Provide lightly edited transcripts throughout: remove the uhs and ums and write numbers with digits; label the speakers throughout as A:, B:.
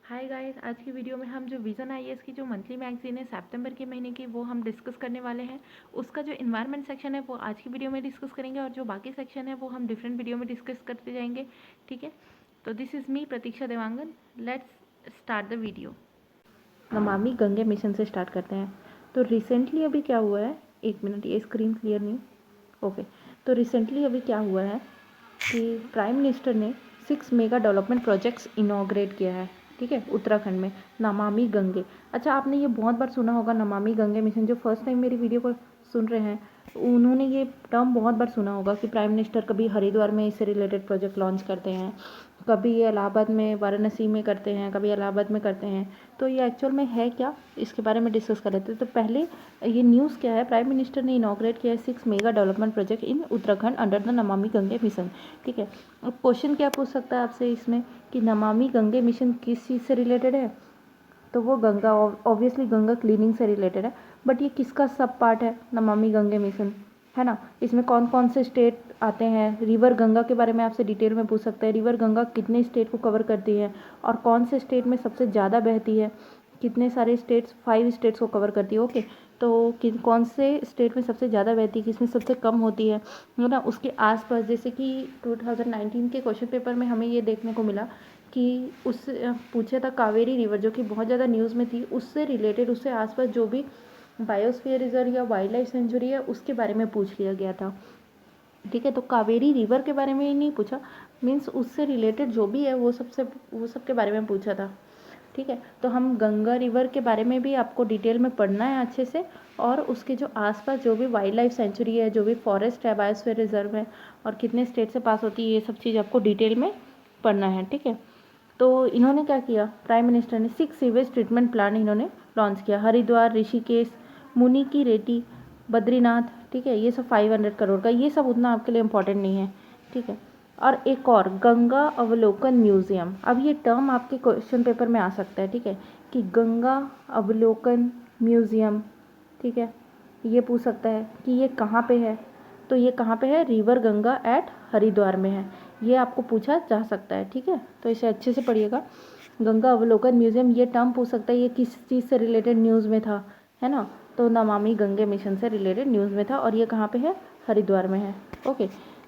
A: Hi guys, आज की video में हम जो विज़न आईएएस की जो मंथली मैगजीन है सितंबर के महीने की वो हम डिस्कस करने वाले हैं। उसका जो इन्वायरमेंट सेक्शन है वो आज की वीडियो में डिस्कस करेंगे और जो बाकी सेक्शन है वो हम डिफरेंट वीडियो में डिस्कस करते जाएंगे। ठीक है, तो this is me Pratiksha Dewangan. Let's start the video. Namami Gange mission से स्टार्ट करते हैं। तो रिसेंटली अभी क्या हुआ है, एक मिनट, ये स्क्रीन क्लियर नहीं। ओके, तो रिसेंटली अभी क्या हुआ है कि प्राइम मिनिस्टर ने 6 मेगा डेवलपमेंट प्रोजेक्ट्स इनॉग्रेट किया है। ठीक है, उत्तराखंड में नमामि गंगे। अच्छा, आपने ये बहुत बार सुना होगा नमामि गंगे मिशन। जो फर्स्ट टाइम मेरी वीडियो को सुन रहे हैं उन्होंने ये टर्म बहुत बार सुना होगा कि प्राइम मिनिस्टर कभी हरिद्वार में इससे रिलेटेड प्रोजेक्ट लॉन्च करते हैं, कभी ये इलाहाबाद में वाराणसी में करते हैं, कभी इलाहाबाद में करते हैं। तो ये एक्चुअल में है क्या, इसके बारे में डिस्कस कर रहे थे। तो पहले ये न्यूज़ क्या है, प्राइम मिनिस्टर ने इनॉग्रेट किया है 6 mega development project in Uttarakhand under the Namami Gange mission. ठीक है, अब क्वेश्चन क्या पूछ सकता है आपसे इसमें कि नमामि गंगे मिशन किस चीज़ से रिलेटेड है। तो वो गंगा, ऑब्वियसली गंगा क्लीनिंग से रिलेटेड है। बट ये किसका सब पार्ट है, नमामि गंगे मिशन, है ना। इसमें कौन कौन से स्टेट आते हैं, रिवर गंगा के बारे में आपसे डिटेल में पूछ सकते हैं। रिवर गंगा कितने स्टेट को कवर करती है और कौन से स्टेट में सबसे ज़्यादा बहती है, कितने सारे स्टेट्स, 5 स्टेट्स को कवर करती है। ओके, तो कौन से स्टेट में सबसे ज़्यादा बहती है, किसमें सबसे कम होती है ना। उसके आसपास, जैसे कि 2019 के क्वेश्चन पेपर में हमें ये देखने को मिला कि उस पूछा था कावेरी रिवर, जो कि बहुत ज़्यादा न्यूज़ में थी, उससे रिलेटेड, उससे आसपास जो भी बायोस्फीयर रिजर्व या वाइल्ड लाइफ सेंचुरी है उसके बारे में पूछ लिया गया था। ठीक है, तो कावेरी रिवर के बारे में ही नहीं पूछा, मीन्स उससे रिलेटेड जो भी है वो सब के बारे में पूछा था। ठीक है, तो हम गंगा रिवर के बारे में भी आपको डिटेल में पढ़ना है अच्छे से, और उसके जो आसपास जो भी वाइल्ड लाइफ सेंचुरी है, जो भी फॉरेस्ट है, बायोस्फीयर रिजर्व है और कितने स्टेट से पास होती है, ये सब चीज़ आपको डिटेल में पढ़ना है। ठीक है, तो इन्होंने क्या किया, प्राइम मिनिस्टर ने 6 सीवेज ट्रीटमेंट प्लान इन्होंने लॉन्च किया। हरिद्वार, ऋषिकेश, मुनि की रेती, बद्रीनाथ। ठीक है, ये सब 500 करोड़ का, ये सब उतना आपके लिए इम्पोर्टेंट नहीं है। ठीक है, और एक और गंगा अवलोकन म्यूजियम। अब ये टर्म आपके क्वेश्चन पेपर में आ सकता है। ठीक है, कि गंगा अवलोकन म्यूजियम, ठीक है, ये पूछ सकता है कि ये कहाँ पे है। तो ये कहाँ पे है, रिवर गंगा एट हरिद्वार में है, ये आपको पूछा जा सकता है। ठीक है, तो इसे अच्छे से पढ़िएगा। गंगा अवलोकन म्यूजियम, ये टर्म पूछ सकता है, ये किस चीज़ से रिलेटेड न्यूज़ में था, है ना। तो नमामि गंगे मिशन से रिलेटेड न्यूज़ में था और ये कहाँ पे है, हरिद्वार में है। ओके,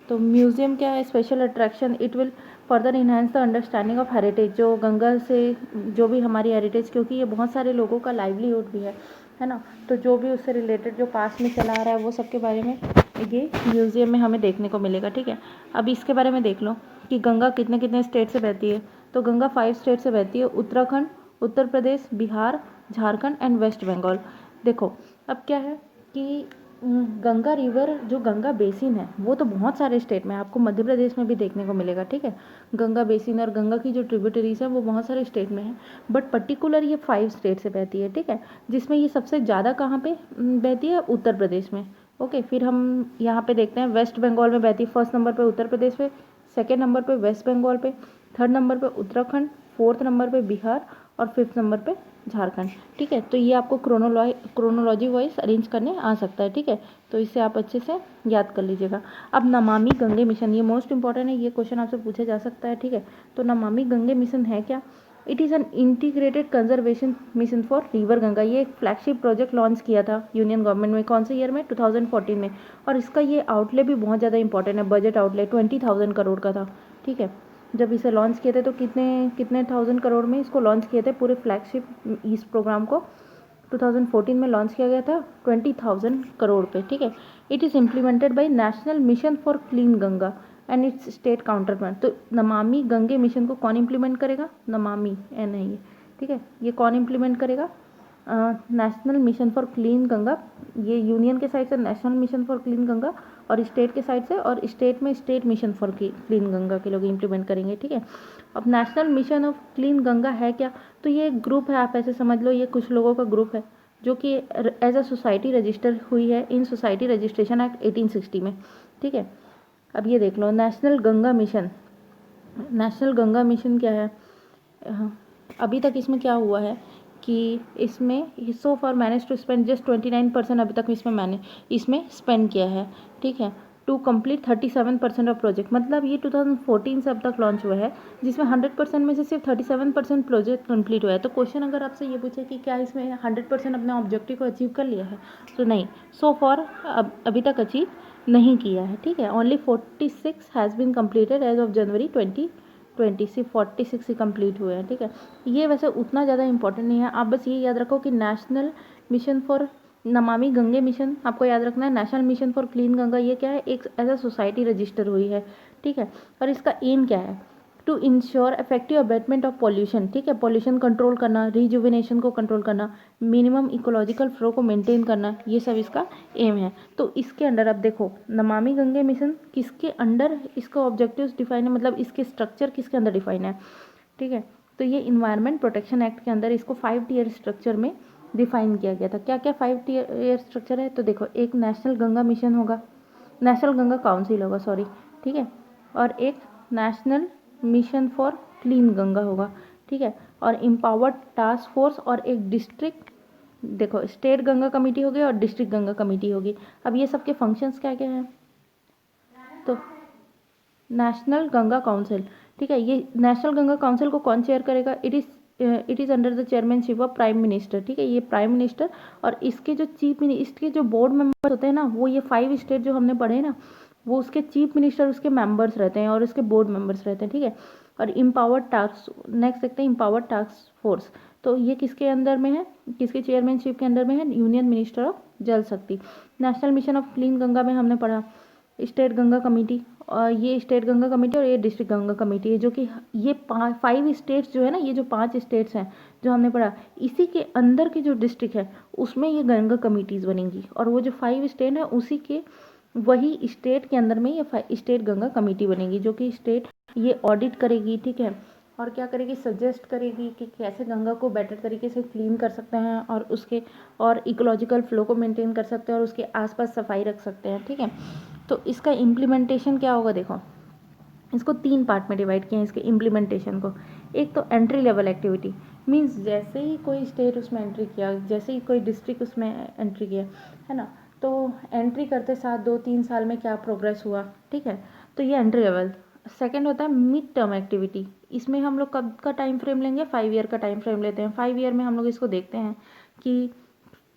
A: तो म्यूज़ियम क्या है, special attraction, it will further enhance the understanding of heritage, जो गंगा से जो भी हमारी हेरिटेज, क्योंकि ये बहुत सारे लोगों का लाइवलीहुड भी है ना। तो जो भी उससे रिलेटेड जो पास में चला आ रहा है वो सब के बारे में ये म्यूज़ियम में हमें देखने को मिलेगा। ठीक है, अब इसके बारे में देख लो कि गंगा कितने कितने स्टेट से बहती है। तो गंगा 5 स्टेट से बहती है, उत्तराखंड, उत्तर प्रदेश, बिहार, झारखंड एंड वेस्ट बंगाल। देखो अब क्या है कि गंगा रिवर, जो गंगा बेसिन है वो तो बहुत सारे स्टेट में, आपको मध्य प्रदेश में भी देखने को मिलेगा। ठीक है, गंगा बेसिन और गंगा की जो ट्रिब्यूटरीज है वो बहुत सारे स्टेट में है, बट पर्टिकुलर ये 5 स्टेट से बहती है। ठीक है, जिसमें ये सबसे ज़्यादा कहाँ पे बहती है, उत्तर प्रदेश में। ओके, फिर हम यहाँ पे देखते हैं वेस्ट बंगाल में बहती है। फर्स्ट नंबर पे उत्तर प्रदेश पे, सेकेंड नंबर पे वेस्ट बंगाल पे, थर्ड नंबर पे उत्तराखंड, फोर्थ नंबर पे बिहार और फिफ्थ नंबर पे झारखंड। ठीक है, तो ये आपको क्रोनोलॉजी वाइज अरेंज करने आ सकता है। ठीक है, तो इसे आप अच्छे से याद कर लीजिएगा। अब नमामि गंगे मिशन, ये मोस्ट इंपॉर्टेंट है, ये क्वेश्चन आपसे पूछा जा सकता है। ठीक है, तो नमामि गंगे मिशन है क्या, it is an integrated conservation mission for river Ganga. ये एक फ्लैगशिप प्रोजेक्ट लॉन्च किया था यूनियन गवर्नमेंट में, कौन से ईयर में, 2014 में। और इसका ये आउटले भी बहुत ज़्यादा इंपॉर्टेंट है, बजट आउटले 20,000 करोड़ का था। ठीक है, जब इसे लॉन्च किए थे तो कितने कितने थाउजेंड करोड़ में इसको लॉन्च किए थे, पूरे फ्लैगशिप इस प्रोग्राम को 2014 में लॉन्च किया गया था 20,000 करोड़ पे। ठीक है, it is implemented by national mission for clean Ganga and it's state counter part. तो नमामि गंगे मिशन को कौन इम्प्लीमेंट करेगा, नमामि एन है ये। ठीक है, ये कौन इम्प्लीमेंट करेगा, national mission for clean Ganga, ये यूनियन के साइड से national mission for clean Ganga और स्टेट के साइड से, और स्टेट में state mission for clean Ganga के लोग इम्प्लीमेंट करेंगे। ठीक है, अब national mission of clean Ganga है क्या, तो ये एक ग्रुप है, आप ऐसे समझ लो, ये कुछ लोगों का ग्रुप है जो कि एज अ सोसाइटी रजिस्टर हुई है इन सोसाइटी रजिस्ट्रेशन एक्ट 1860 में। ठीक है, अब ये देख लो national Ganga mission, national Ganga mission क्या है, अभी तक इसमें क्या हुआ है कि इसमें so far manage to spend just 29% अभी तक इसमें मैंने इसमें स्पेंड किया है। ठीक है, टू कंप्लीट 37% ऑफ प्रोजेक्ट, मतलब ये 2014 से अब तक लॉन्च हुआ है, जिसमें 100% में से सिर्फ 37% प्रोजेक्ट कंप्लीट हुआ है। तो क्वेश्चन अगर आपसे ये पूछे कि क्या इसमें 100% अपने ऑब्जेक्टिव को अचीव कर लिया है, तो नहीं, सो फॉर अभी तक अचीव नहीं किया है, ठीक है। Only 46 has been completed as of January 2020, सिर्फ 46 ही कम्प्लीट हुए हैं, ठीक है। ये वैसे उतना ज़्यादा इंपॉर्टेंट नहीं है, आप बस ये याद रखो कि national mission for Namami Gange mission आपको याद रखना है। National mission for clean Ganga ये क्या है, एक एज अ सोसाइटी रजिस्टर हुई है, ठीक है। और इसका एम क्या है, to ensure effective abatement of pollution, ठीक है, पॉल्यूशन कंट्रोल करना, रिजुविनेशन को कंट्रोल करना, मिनिमम इकोलॉजिकल फ्लो को मेंटेन करना, ये सब इसका एम है। तो इसके अंडर अब देखो नमामि गंगे मिशन किसके अंडर इसका ऑब्जेक्टिव्स डिफाइन है, मतलब इसके स्ट्रक्चर किसके अंदर डिफाइन है, ठीक है। तो ये इन्वायरमेंट प्रोटेक्शन एक्ट के अंदर इसको 5 टीयर स्ट्रक्चर में डिफाइन किया गया था। क्या क्या 5 टीयर स्ट्रक्चर है, तो देखो एक नेशनल गंगा मिशन होगा, नेशनल गंगा काउंसिल होगा, सॉरी, ठीक है, और एक national mission for clean Ganga होगा, ठीक है, और एम्पावर्ड टास्क फोर्स, और एक डिस्ट्रिक्ट, देखो स्टेट गंगा कमेटी होगी और डिस्ट्रिक्ट गंगा कमेटी होगी। अब ये सबके फंक्शंस क्या क्या हैं, तो नेशनल गंगा काउंसिल, ठीक है, ये नेशनल गंगा काउंसिल को कौन चेयर करेगा, it is under the chairmanship of prime minister, ठीक है, ये प्राइम मिनिस्टर, और इसके जो इसके जो बोर्ड मेंबर होते हैं ना, वो ये 5 स्टेट जो हमने पढ़े ना, वो उसके चीफ मिनिस्टर उसके मेंबर्स रहते हैं और उसके बोर्ड मेंबर्स रहते हैं, ठीक है। और इम्पावर्ड टास्क, नेक्स्ट देखते हैं इम्पावर्ड टास्क फोर्स, तो ये किसके अंदर में है, किसके चेयरमैनशिप के अंदर में है, यूनियन मिनिस्टर ऑफ जल शक्ति। National mission of clean Ganga में हमने पढ़ा स्टेट गंगा कमेटी, और ये स्टेट गंगा कमेटी और ये डिस्ट्रिक्ट गंगा कमेटी है, जो कि ये 5 स्टेट्स जो है ना, ये जो 5 स्टेट्स हैं जो हमने पढ़ा, इसी के अंदर के जो डिस्ट्रिक्ट है उसमें ये गंगा कमेटीज़ बनेंगी, और वो जो 5 स्टेट है उसी के वही स्टेट के अंदर में ये स्टेट गंगा कमेटी बनेगी, जो कि स्टेट ये ऑडिट करेगी, ठीक है, और क्या करेगी, सजेस्ट करेगी कि कैसे गंगा को बेटर तरीके से क्लीन कर सकते हैं, और उसके और इकोलॉजिकल फ्लो को मेंटेन कर सकते हैं, और उसके आसपास सफाई रख सकते हैं, ठीक है। तो इसका इम्प्लीमेंटेशन क्या होगा, देखो इसको 3 पार्ट में डिवाइड किया है इसके इम्प्लीमेंटेशन को। एक तो एंट्री लेवल एक्टिविटी, मींस जैसे ही कोई स्टेट उसमें एंट्री किया, जैसे ही कोई डिस्ट्रिक्ट उसमें एंट्री किया, है ना, तो एंट्री करते साथ 2-3 साल में क्या प्रोग्रेस हुआ, ठीक है, तो ये एंट्री लेवल। सेकेंड होता है मिड टर्म एक्टिविटी, इसमें हम लोग कब का टाइम फ्रेम लेंगे, 5 ईयर का टाइम फ्रेम लेते हैं। 5 ईयर में हम लोग इसको देखते हैं कि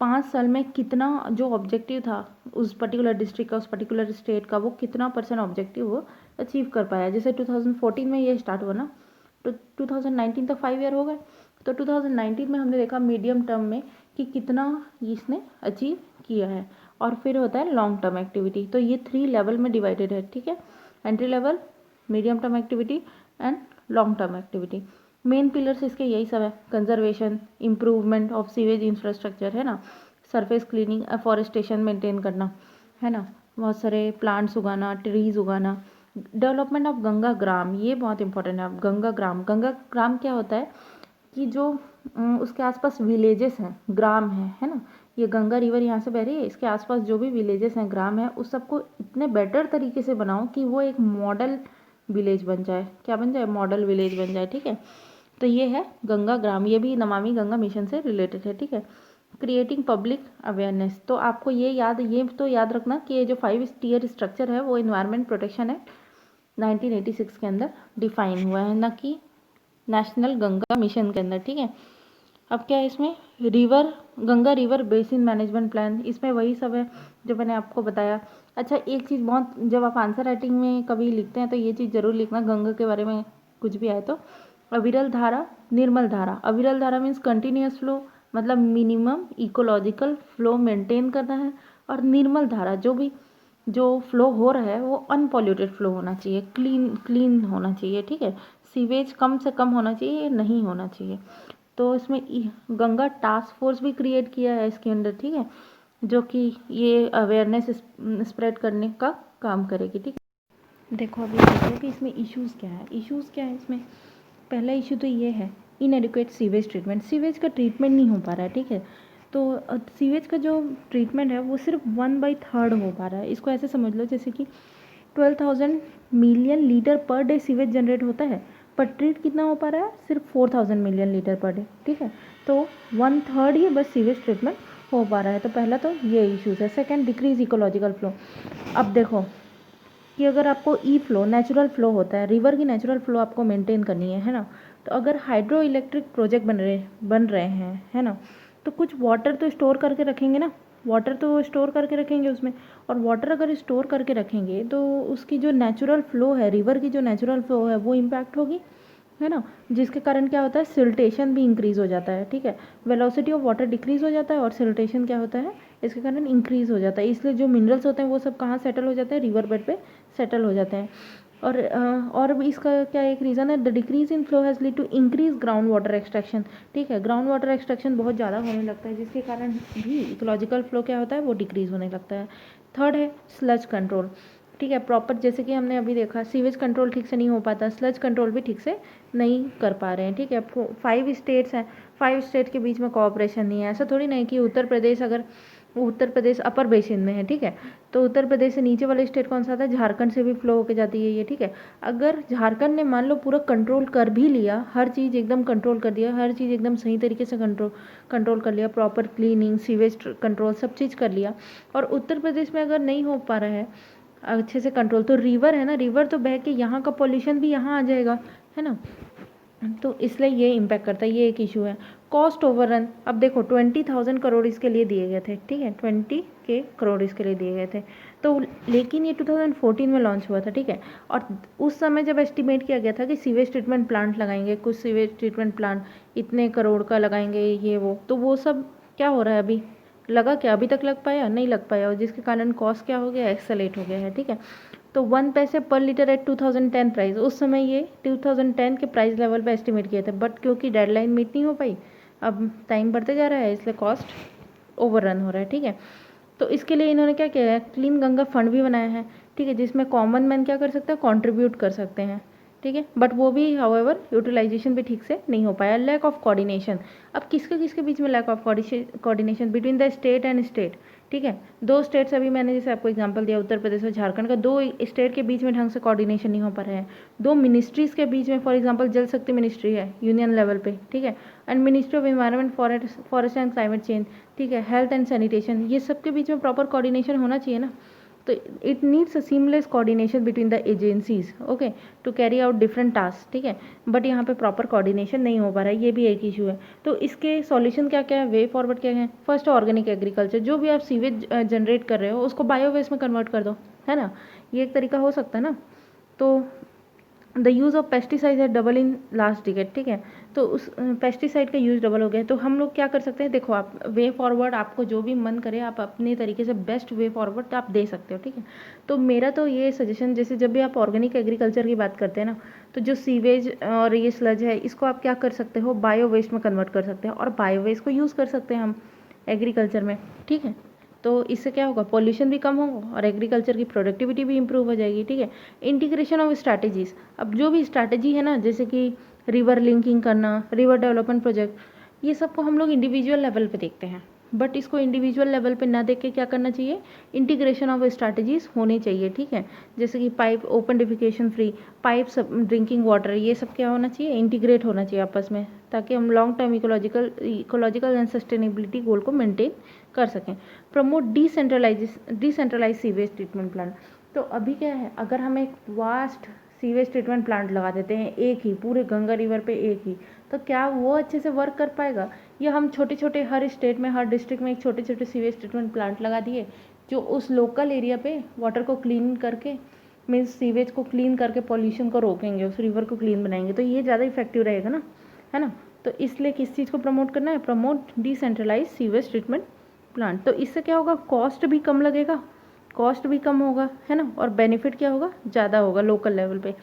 A: 5 साल में कितना जो ऑब्जेक्टिव था उस पर्टिकुलर डिस्ट्रिक्ट का, उस पर्टिकुलर स्टेट का, वो कितना % ऑब्जेक्टिव वो अचीव कर पाया। जैसे 2014 में ये स्टार्ट हुआ ना, तो 2019 तक 5 ईयर हो गए, तो 2019 में हमने देखा मीडियम टर्म में कि कितना इसने अचीव किया है। और फिर होता है लॉन्ग टर्म एक्टिविटी, तो ये 3 लेवल में डिवाइडेड है, ठीक है, entry level, medium term activity and long term activity. Main pillars इसके यही सब है, conservation, improvement of sewage infrastructure, है ना, सरफेस क्लीनिंग, अफॉरेस्टेशन मेंटेन करना, है ना, बहुत सारे प्लांट्स उगाना, ट्रीज उगाना, डेवलपमेंट ऑफ गंगा ग्राम, ये बहुत इंपॉर्टेंट है। गंगा ग्राम क्या होता है कि जो उसके आसपास विलेजेस हैं, ग्राम है ना, ये गंगा रिवर यहाँ से बह रही है, इसके आसपास जो भी विलेजेस हैं, ग्राम है, उस सबको इतने बेटर तरीके से बनाओ कि वो एक मॉडल विलेज बन जाए, क्या बन जाए, मॉडल विलेज बन जाए, ठीक है। तो ये है गंगा ग्राम, ये भी नमामि गंगा मिशन से रिलेटेड है, ठीक है। क्रिएटिंग पब्लिक अवेयरनेस, तो आपको ये तो याद रखना कि ये जो 5 टीयर स्ट्रक्चर है वो इन्वायरमेंट प्रोटेक्शन एक्ट 1986 के अंदर डिफाइन हुआ है, ना कि नेशनल गंगा मिशन के अंदर, ठीक है। अब क्या है इसमें, Ganga river basin management plan, इसमें वही सब है जो मैंने आपको बताया। अच्छा, एक चीज़ बहुत, जब आप आंसर राइटिंग में कभी लिखते हैं तो ये चीज़ ज़रूर लिखना, गंगा के बारे में कुछ भी आए तो, अविरल धारा, निर्मल धारा। अविरल धारा मीन्स कंटिन्यूस फ्लो, मतलब मिनिमम इकोलॉजिकल फ्लो मेंटेन करना है, और निर्मल धारा जो फ्लो हो रहा है वो अनपॉल्यूटेड फ्लो होना चाहिए, क्लीन होना चाहिए, ठीक है, सीवेज कम से कम होना चाहिए, नहीं होना चाहिए। तो इसमें गंगा टास्क फोर्स भी क्रिएट किया है इसके अंदर, ठीक है, जो कि ये अवेयरनेस स्प्रेड करने का काम करेगी, ठीक है। देखो अभी देखो कि इसमें इश्यूज़ क्या है इसमें। पहला इशू तो ये है इनएडिक्वेट सीवेज ट्रीटमेंट, सीवेज का ट्रीटमेंट नहीं हो पा रहा है, ठीक है। तो सीवेज का जो ट्रीटमेंट है वो सिर्फ 1/3 हो पा रहा है। इसको ऐसे समझ लो जैसे कि 12,000 million litre per day sewage generate होता है, पर ट्रीट कितना हो पा रहा है, सिर्फ 4,000 मिलियन लीटर पर डे, ठीक है। तो 1/3 ही बस सीवेज ट्रीटमेंट हो पा रहा है। तो पहला तो ये इश्यूज़ है। Second, decrease ecological flow. अब देखो कि अगर आपको ई फ्लो नेचुरल फ्लो होता है, रिवर की नेचुरल फ्लो आपको मेंटेन करनी है ना, तो अगर हाइड्रो इलेक्ट्रिक प्रोजेक्ट बन रहे हैं, है ना, तो कुछ वाटर तो स्टोर करके रखेंगे ना, वाटर तो स्टोर करके रखेंगे उसमें। और वाटर अगर स्टोर करके रखेंगे तो उसकी जो नेचुरल फ्लो है, रिवर की जो नेचुरल फ्लो है वो इम्पैक्ट होगी, है ना, जिसके कारण क्या होता है, सिल्टेशन भी इंक्रीज़ हो जाता है, ठीक है, वेलोसिटी ऑफ वाटर डिक्रीज़ हो जाता है और सिल्टेशन क्या होता है, इसके कारण इंक्रीज़ हो जाता है। इसलिए जो मिनरल्स होते हैं वो सब कहाँ सेटल हो जाते हैं, रिवर बेड पे सेटल हो जाते हैं। और भी इसका क्या एक रीज़न है, the decrease in flow has lead to increase ground water extraction, ठीक है, ग्राउंड वाटर एक्सट्रैक्शन बहुत ज़्यादा होने लगता है, जिसके कारण भी इकोलॉजिकल फ्लो क्या होता है, वो डिक्रीज़ होने लगता है। थर्ड है स्लज कंट्रोल, ठीक है, प्रॉपर जैसे कि हमने अभी देखा सीवेज कंट्रोल ठीक से नहीं हो पाता, स्लज कंट्रोल भी ठीक से नहीं कर पा रहे हैं, ठीक है। 5 स्टेट्स हैं, 5 स्टेट के बीच में कोऑपरेशन नहीं है। ऐसा थोड़ी नहीं कि उत्तर प्रदेश अपर बेसिन में है, ठीक है, तो उत्तर प्रदेश से नीचे वाले स्टेट कौन सा आता है, झारखंड से भी फ्लो होके जाती है ये, ठीक है। अगर झारखंड ने मान लो पूरा कंट्रोल कर भी लिया, हर चीज़ एकदम कंट्रोल कर दिया, हर चीज़ एकदम सही तरीके से कंट्रोल कर लिया, प्रॉपर क्लीनिंग सीवेज कंट्रोल सब चीज़ कर लिया, और उत्तर प्रदेश में अगर नहीं हो पा रहा है अच्छे से कंट्रोल, तो रिवर है ना, रिवर तो बह के यहाँ का पॉल्यूशन भी यहाँ आ जाएगा, है ना, तो इसलिए ये इम्पैक्ट करता है, ये एक इशू है। कॉस्ट ओवररन, अब देखो 20,000 करोड़ इसके लिए दिए गए थे, ठीक है, 20 करोड़ इसके लिए दिए गए थे, तो लेकिन ये 2014 में लॉन्च हुआ था, ठीक है, और उस समय जब एस्टिमेट किया गया था कि सीवेज ट्रीटमेंट प्लांट लगाएंगे, कुछ सीवेज ट्रीटमेंट प्लांट इतने करोड़ का लगाएंगे ये वो, तो वो सब क्या हो रहा है अभी, लगा क्या, अभी तक लग पाया नहीं लग पाया, और जिसके कारण कॉस्ट क्या हो गया, एक्सेलेट हो गया है, ठीक है। तो 1 पैसे पर लीटर एट 2010 प्राइस, उस समय ये 2010 के प्राइस लेवल पे एस्टिमेट किए थे, बट क्योंकि डेडलाइन मीट नहीं हो पाई, अब टाइम बढ़ते जा रहा है, इसलिए कॉस्ट ओवररन हो रहा है, ठीक है। तो इसके लिए इन्होंने क्या किया है, क्लीन गंगा फंड भी बनाया है, ठीक है, जिसमें कॉमन मैन क्या कर सकता है, कंट्रीब्यूट कर सकते हैं, ठीक है, बट वो भी हाउएवर यूटिलाइजेशन भी ठीक से नहीं हो पाया। लैक ऑफ कोऑर्डिनेशन, अब किसके किसके बीच में lack of coordination between the state and state, ठीक है, दो स्टेट्स, अभी मैंने जैसे आपको एग्जांपल दिया उत्तर प्रदेश और झारखंड का, दो स्टेट के बीच में ढंग से कोऑर्डिनेशन नहीं हो पा रहा है, दो मिनिस्ट्रीज़ के बीच में, फॉर एग्जांपल जल शक्ति मिनिस्ट्री है यूनियन लेवल पे, ठीक है, and ministry of environment forest and climate change, ठीक है, हेल्थ एंड सैनिटेशन, ये सबके बीच में प्रॉपर कोऑर्डिनेशन होना चाहिए ना, तो it needs a seamless coordination between the agencies, okay, to carry out different task, ठीक है, बट यहाँ पे प्रॉपर कोऑर्डिनेशन नहीं हो पा रहा है, ये भी एक इशू है। तो इसके सॉल्यूशन क्या क्या है, वे फॉरवर्ड क्या है, फर्स्ट ऑर्गेनिक एग्रीकल्चर, जो भी आप सीवेज जनरेट कर रहे हो उसको बायोवेस्ट में कन्वर्ट कर दो, है ना, ये एक तरीका हो सकता है ना। तो द यूज़ ऑफ पेस्टिसाइड है डबल इन लास्ट डिकेड, ठीक है, तो उस पेस्टिसाइड का यूज़ डबल हो गया है, तो हम लोग क्या कर सकते हैं, देखो आप वे फॉरवर्ड आपको जो भी मन करे आप अपने तरीके से बेस्ट वे फॉरवर्ड आप दे सकते हो, ठीक है। तो मेरा तो ये सजेशन, जैसे जब भी आप ऑर्गेनिक एग्रीकल्चर की बात करते हैं ना, तो जो सीवेज और ये स्लज है इसको आप क्या कर सकते हो, बायो वेस्ट में कन्वर्ट कर सकते हैं, और बायो वेस्ट को यूज़ कर सकते हैं हम एग्रीकल्चर में, ठीक है। तो इससे क्या होगा, पॉल्यूशन भी कम होगा और एग्रीकल्चर की प्रोडक्टिविटी भी इंप्रूव हो जाएगी, ठीक है। इंटीग्रेशन ऑफ स्ट्रैटेजीज, अब जो भी स्ट्रैटेजी है ना, जैसे कि रिवर लिंकिंग करना, रिवर डेवलपमेंट प्रोजेक्ट, ये सबको हम लोग इंडिविजुअल लेवल पे देखते हैं, बट इसको इंडिविजुअल लेवल पे ना देख के क्या करना चाहिए, इंटीग्रेशन ऑफ स्ट्रैटेजीज होनी चाहिए, ठीक है, जैसे कि pipe open defecation free, pipe सब ड्रिंकिंग वाटर, ये सब क्या होना चाहिए, इंटीग्रेट होना चाहिए आपस में, ताकि हम long term ecological and sustainability goal को मेंटेन कर सकें। Promote decentralise sewage treatment plant, तो अभी क्या है, अगर हम एक वास्ट सीवेज ट्रीटमेंट प्लांट लगा देते हैं एक ही पूरे गंगा रिवर पे एक ही, तो क्या वो अच्छे से वर्क कर पाएगा, या हम छोटे छोटे हर स्टेट में हर डिस्ट्रिक्ट में एक छोटे छोटे सीवेज ट्रीटमेंट प्लांट लगा दिए जो उस लोकल एरिया पे वाटर को क्लीन करके, मीन्स सीवेज को क्लीन करके पॉल्यूशन को रोकेंगे, उस रिवर को क्लीन बनाएंगे, तो ये ज़्यादा इफेक्टिव रहेगा ना, है ना। तो इसलिए किस चीज़ को प्रमोट करना है, promote decentralise sewage treatment plant, तो इससे क्या होगा, कॉस्ट भी कम लगेगा, कॉस्ट भी कम होगा, है ना, और बेनिफिट क्या होगा, ज़्यादा होगा लोकल लेवल पे।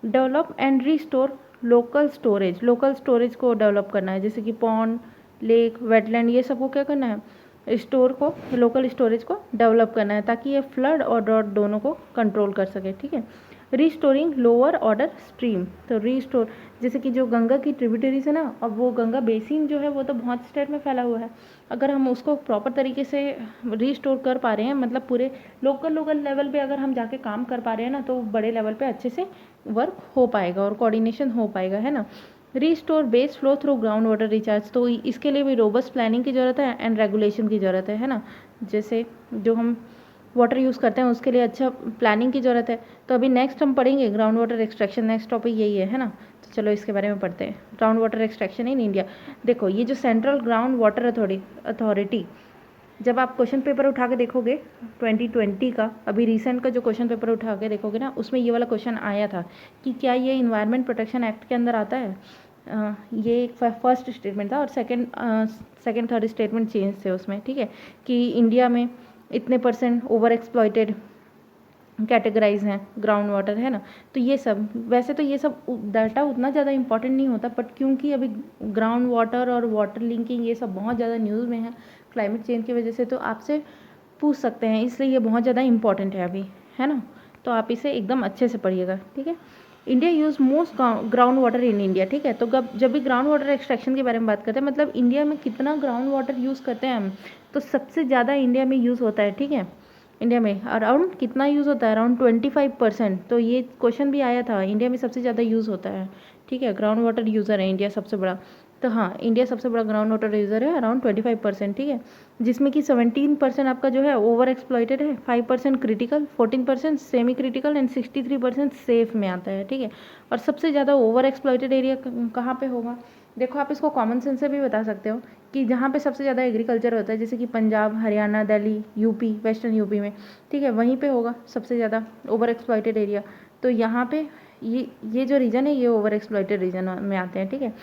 A: Develop and restore local storage को डेवलप करना है, जैसे कि पॉन्ड, लेक, वेटलैंड, ये सबको क्या करना है, स्टोर को, लोकल स्टोरेज को डेवलप करना है, ताकि ये फ्लड और ड्रॉट दोनों को कंट्रोल कर सके, ठीक है। रीस्टोरिंग लोअर ऑर्डर स्ट्रीम, तो रीस्टोर, जैसे कि जो गंगा की ट्रिब्यूटरीज है ना, अब वो गंगा बेसिन जो है वो तो बहुत स्टेट में फैला हुआ है, अगर हम उसको प्रॉपर तरीके से रीस्टोर कर पा रहे हैं, मतलब पूरे लोकल लेवल पे अगर हम जाके काम कर पा रहे हैं ना, तो बड़े लेवल पे अच्छे से वर्क हो पाएगा और कोऑर्डिनेशन हो पाएगा, है ना। Restore base flow through ground water recharge, तो इसके लिए भी रोबस्ट प्लानिंग की ज़रूरत है एंड रेगुलेशन की ज़रूरत है ना, जैसे जो हम वाटर यूज़ करते हैं उसके लिए अच्छा प्लानिंग की ज़रूरत है। तो अभी नेक्स्ट हम पढ़ेंगे ground water extraction, next topic यही है ना। तो चलो इसके बारे में पढ़ते हैं, ground water extraction in India. देखो ये जो सेंट्रल ग्राउंड वाटर अथॉरिटी, जब आप क्वेश्चन पेपर उठा के देखोगे 2020 का, अभी रिसेंट का जो क्वेश्चन पेपर उठा के देखोगे ना, उसमें ये वाला क्वेश्चन आया था कि क्या ये इन्वायरमेंट प्रोटेक्शन एक्ट के अंदर आता है। ये एक फर्स्ट स्टेटमेंट था और सेकंड थर्ड स्टेटमेंट चेंज थे उसमें, ठीक है, कि इंडिया में इतने % ओवर एक्सप्लॉयटेड कैटेगराइज हैं ग्राउंड वाटर, है ना। तो ये सब, वैसे तो ये सब डाटा उतना ज़्यादा इंपॉर्टेंट नहीं होता, बट क्योंकि अभी ग्राउंड वाटर और वाटर लिंकिंग ये सब बहुत ज़्यादा न्यूज़ में है क्लाइमेट चेंज की वजह से, तो आपसे पूछ सकते हैं, इसलिए ये बहुत ज़्यादा इंपॉर्टेंट है अभी, है ना। तो आप इसे एकदम अच्छे से पढ़िएगा, ठीक है। India use most ground water in India, ठीक है। तो जब भी ग्राउंड वाटर एक्सट्रैक्शन के बारे में बात करते हैं, मतलब इंडिया में कितना ग्राउंड वाटर यूज़ करते हैं हम, तो सबसे ज़्यादा इंडिया में यूज़ होता है, ठीक है। इंडिया में अराउंड कितना यूज़ होता है, अराउंड 25%। तो ये क्वेश्चन भी आया था, इंडिया में सबसे ज़्यादा यूज़ होता है, ठीक है। ग्राउंड वाटर यूज़र है इंडिया सबसे बड़ा, तो हाँ इंडिया सबसे बड़ा ग्राउंड वाटर यूज़र है, अराउंड 25%, ठीक है। जिसमें कि 17% आपका जो है ओवर एक्सप्लॉइटेड है, 5% critical, 14% semi critical and 63% safe में आता है, ठीक है। और सबसे ज़्यादा ओवर एक्सप्लॉइटेड एरिया कहाँ पे होगा, देखो आप इसको कॉमन सेंस से भी बता सकते हो कि जहाँ पे सबसे ज़्यादा एग्रीकल्चर होता है, जैसे कि Punjab, Haryana, Delhi, UP, western UP में, ठीक है, वहीं पे होगा सबसे ज़्यादा ओवर एक्सप्लॉइटेड एरिया। तो यहाँ पे ये जो रीजन है ये ओवर एक्सप्लॉइटेड रीजन में आते हैं, ठीक है।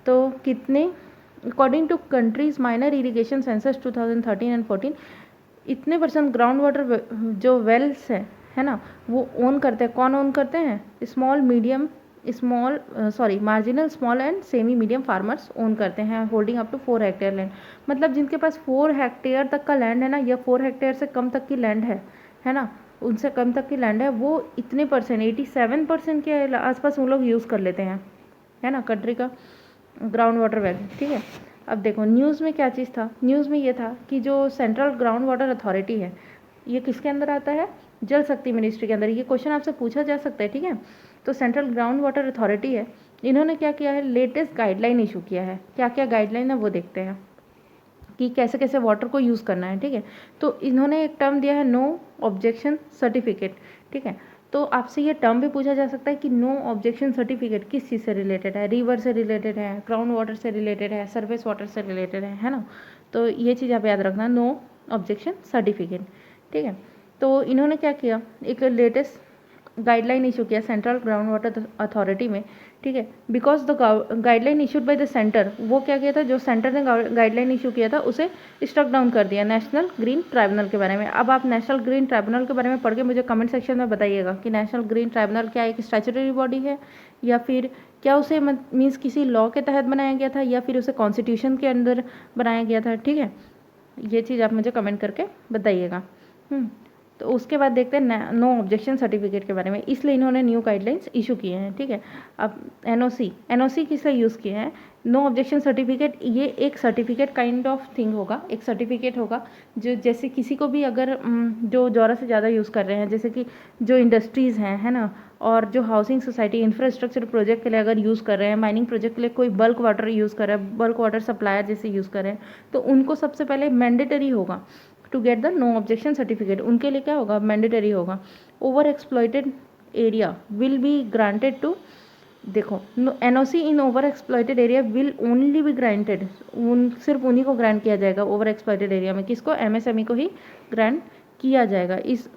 A: तो कितने, according to countries minor irrigation census 2013 and 14, इतने % ग्राउंड वाटर जो वेल्स है ना, वो ओन करते हैं। कौन ओन करते हैं, marginal small and semi medium farmers own करते हैं, holding up to 4 hectare land. मतलब जिनके पास 4 हेक्टेयर तक का लैंड है ना, या 4 हेक्टेयर से कम तक की लैंड है ना, उनसे कम तक की लैंड है, वो इतने %, 87% के आसपास वो लोग यूज़ कर लेते हैं, है ना, कंट्री का ग्राउंड वाटर वेल, ठीक है। अब देखो न्यूज़ में क्या चीज़ था, न्यूज़ में ये था कि जो सेंट्रल ग्राउंड वाटर अथॉरिटी है, ये किसके अंदर आता है, जल शक्ति मिनिस्ट्री के अंदर। ये क्वेश्चन आपसे पूछा जा सकता है, ठीक है। तो सेंट्रल ग्राउंड वाटर अथॉरिटी है, इन्होंने क्या किया है, लेटेस्ट गाइडलाइन इशू किया है। क्या क्या गाइडलाइन है वो देखते हैं कि कैसे कैसे वाटर को यूज़ करना है, ठीक है। तो इन्होंने एक टर्म दिया है, नो ऑब्जेक्शन सर्टिफिकेट, ठीक है। तो आपसे ये टर्म भी पूछा जा सकता है कि नो ऑब्जेक्शन सर्टिफिकेट किस चीज़ से रिलेटेड है, रिवर से रिलेटेड है, ग्राउंड वाटर से रिलेटेड है, सरफेस वाटर से रिलेटेड है ना। तो ये चीज़ आप याद रखना, नो ऑब्जेक्शन सर्टिफिकेट, ठीक है। तो इन्होंने क्या किया, एक लेटेस्ट गाइडलाइन इशू किया सेंट्रल ग्राउंड वाटर अथॉरिटी में, ठीक है। Because the guideline issued by the centre, वो क्या किया था, जो सेंटर ने गाइडलाइन इशू किया था उसे स्ट्रक डाउन कर दिया नेशनल ग्रीन ट्राइब्यूनल के बारे में। अब आप नेशनल ग्रीन ट्राइब्यूनल के बारे में पढ़ के मुझे कमेंट सेक्शन में बताइएगा कि नेशनल ग्रीन ट्राइब्यूनल क्या एक स्टैट्यूटरी बॉडी है, या फिर क्या उसे मीन्स किसी लॉ के तहत बनाया गया था, या फिर उसे कॉन्स्टिट्यूशन के अंदर बनाया गया था, ठीक है। ये चीज़ आप मुझे कमेंट करके बताइएगा। तो उसके बाद देखते हैं नो ऑब्जेक्शन सर्टिफिकेट के बारे में, इसलिए इन्होंने न्यू गाइडलाइंस इशू किए हैं, ठीक है। अब एनओसी किस लिए यूज़ किए हैं, नो ऑब्जेक्शन सर्टिफिकेट, ये एक सर्टिफिकेट काइंड ऑफ थिंग होगा, एक सर्टिफिकेट होगा जो जैसे किसी को भी अगर जो ज़रूरत से ज़्यादा यूज़ कर रहे हैं, जैसे कि जो इंडस्ट्रीज़ हैं, है ना, और जो हाउसिंग सोसाइटी इंफ्रास्ट्रक्चर प्रोजेक्ट के लिए अगर यूज़ कर रहे हैं, माइनिंग प्रोजेक्ट के लिए कोई बल्क वाटर यूज़ कर रहे हैं, बल्क वाटर सप्लायर जैसे यूज़ कर रहे हैं, तो उनको सबसे पहले मैंडेटरी होगा to get the no objection certificate. उनके लिए क्या होगा, मैंडेटरी होगा। Over exploited area will be granted to, देखो NOC in over exploited area will only be granted, सिर्फ उन्हीं को ग्रांट किया जाएगा ओवर एक्सप्लॉइटेड एरिया में। किसको, एमएसएमई को ही ग्रांट किया जाएगा। इस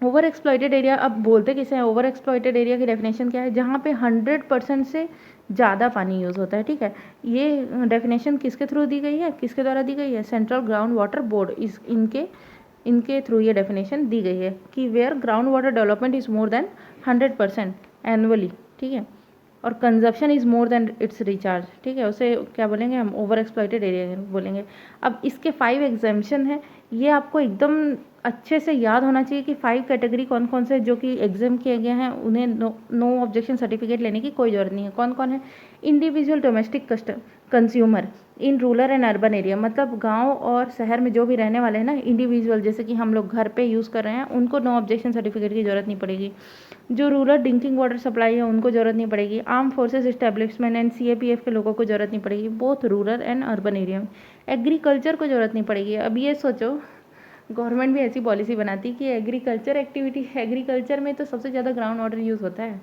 A: ओवर एक्सप्लॉइटेड एरिया, अब बोलते किसे हैं, ओवर एक्सप्लॉइटेड एरिया की डेफिनेशन क्या है, जहाँ पे 100% से ज़्यादा पानी यूज़ होता है, ठीक है। ये डेफिनेशन किसके थ्रू दी गई है, किसके द्वारा दी गई है, सेंट्रल ग्राउंड वाटर बोर्ड, इनके थ्रू ये डेफिनेशन दी गई है कि where ground water development is more than 100% annually, ठीक है, और consumption is more than its recharge, ठीक है, उसे क्या बोलेंगे हम, ओवर एक्सप्लॉइटेड एरिया बोलेंगे। अब इसके 5 एग्जाम्पशन हैं, ये आपको एकदम अच्छे से याद होना चाहिए कि 5 कैटेगरी कौन कौन से जो कि एग्जाम किए गए हैं, उन्हें नो ऑब्जेक्शन सर्टिफिकेट लेने की कोई ज़रूरत नहीं है। कौन कौन है, individual domestic consumer in rural and urban area, मतलब गांव और शहर में जो भी रहने वाले हैं ना, इंडिविजुअल जैसे कि हम लोग घर पे यूज़ कर रहे हैं, उनको नो ऑब्जेक्शन सर्टिफिकेट की ज़रूरत नहीं पड़ेगी। जो रूरल ड्रिंकिंग वाटर सप्लाई है उनको ज़रूरत नहीं पड़ेगी। Arm forces establishment and CAPF के लोगों को ज़रूरत नहीं पड़ेगी, both rural and urban area में। एग्रीकल्चर को ज़रूरत नहीं पड़ेगी। अब ये सोचो गवर्नमेंट भी ऐसी पॉलिसी बनाती है कि एग्रीकल्चर में तो सबसे ज़्यादा ग्राउंड वाटर यूज़ होता है।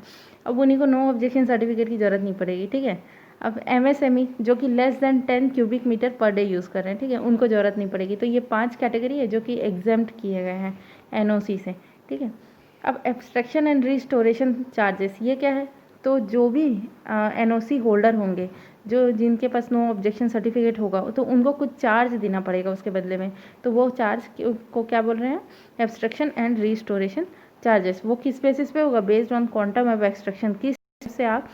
A: अब उन्हीं को नो ऑब्जेक्शन सर्टिफिकेट की ज़रूरत नहीं पड़ेगी, ठीक है। अब एमएसएमई जो कि less than 10 cubic metre per day use कर रहे हैं, ठीक है, उनको ज़रूरत नहीं पड़ेगी। तो ये 5 कैटेगरी है जो कि एग्जेम्प्ट किए गए हैं एनओसी से, ठीक है। अब एक्सट्रैक्शन एंड रिस्टोरेशन चार्जेस, ये क्या है? तो जो भी एनओसी होल्डर होंगे, जो जिनके पास नो ऑब्जेक्शन सर्टिफिकेट होगा, तो उनको कुछ चार्ज देना पड़ेगा उसके बदले में। तो वो चार्ज को क्या बोल रहे हैं? Extraction and restoration charges. वो किस बेसिस पे होगा? Based on quantum of extraction, किस से आप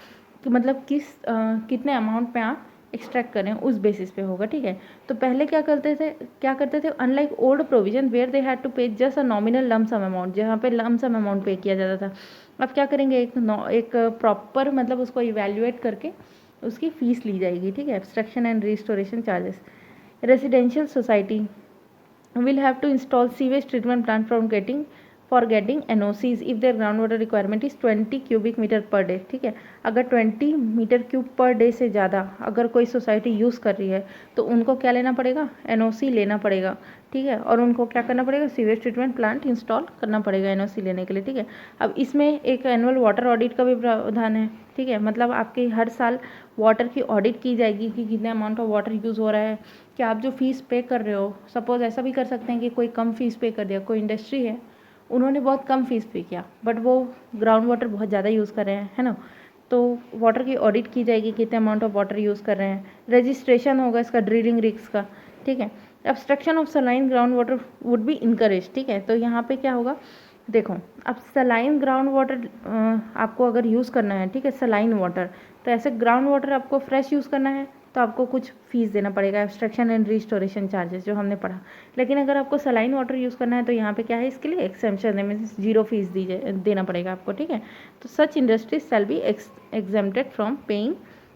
A: कि मतलब कितने अमाउंट पे आप एक्सट्रैक्ट करें उस बेसिस पे होगा, ठीक है। तो पहले क्या करते थे unlike old provision where they had to pay just a nominal lump sum amount, जहाँ पे लम सम अमाउंट पे किया जाता था। अब क्या करेंगे? एक प्रॉपर मतलब उसको इवेल्युएट करके उसकी फ़ीस ली जाएगी, ठीक है। Extraction and restoration charges. Residential society will have to install sewage treatment plant for getting NOCs if their groundwater requirement is 20 cubic meter per day, ठीक है। अगर 20 मीटर क्यूब पर डे से ज़्यादा अगर कोई सोसाइटी यूज़ कर रही है तो उनको क्या लेना पड़ेगा? NOC लेना पड़ेगा, ठीक है। और उनको क्या करना पड़ेगा? सीवेज ट्रीटमेंट प्लांट इंस्टॉल करना पड़ेगा NOC लेने के लिए, ठीक है। अब इसमें एक एनुअल वाटर ऑडिट का भी प्रावधान है, ठीक है। मतलब आपकी हर साल वाटर की ऑडिट की जाएगी कि कितने अमाउंट ऑफ वाटर यूज़ हो रहा है, कि आप जो फीस पे कर रहे हो, सपोज़ ऐसा भी कर सकते हैं कि कोई कम फीस पे कर दिया, कोई इंडस्ट्री है उन्होंने बहुत कम फीस पे किया बट वो ग्राउंड वाटर बहुत ज़्यादा यूज़ कर रहे हैं, है ना। तो वाटर की ऑडिट की जाएगी कितने अमाउंट ऑफ वाटर यूज़ कर रहे हैं। रजिस्ट्रेशन होगा इसका ड्रिलिंग रिग्स का, ठीक है। Obstruction of saline ground water would be encourage, ठीक है। तो यहाँ पे क्या होगा? देखो, अब सलाइन ग्राउंड वाटर आपको अगर यूज़ करना है, ठीक है, सलाइन वाटर, तो ऐसे ग्राउंड वाटर आपको फ्रेश यूज़ करना है तो आपको कुछ फीस देना पड़ेगा, एक्सट्रैक्शन एंड रिस्टोरेशन चार्जेस जो हमने पढ़ा। लेकिन अगर आपको सलाइन वाटर यूज़ करना है तो यहाँ पे क्या है? इसके लिए एक्सेम्पशन है, मीन्स 0 फीस देना पड़ेगा आपको, ठीक है। तो such industries shall be exempted from paying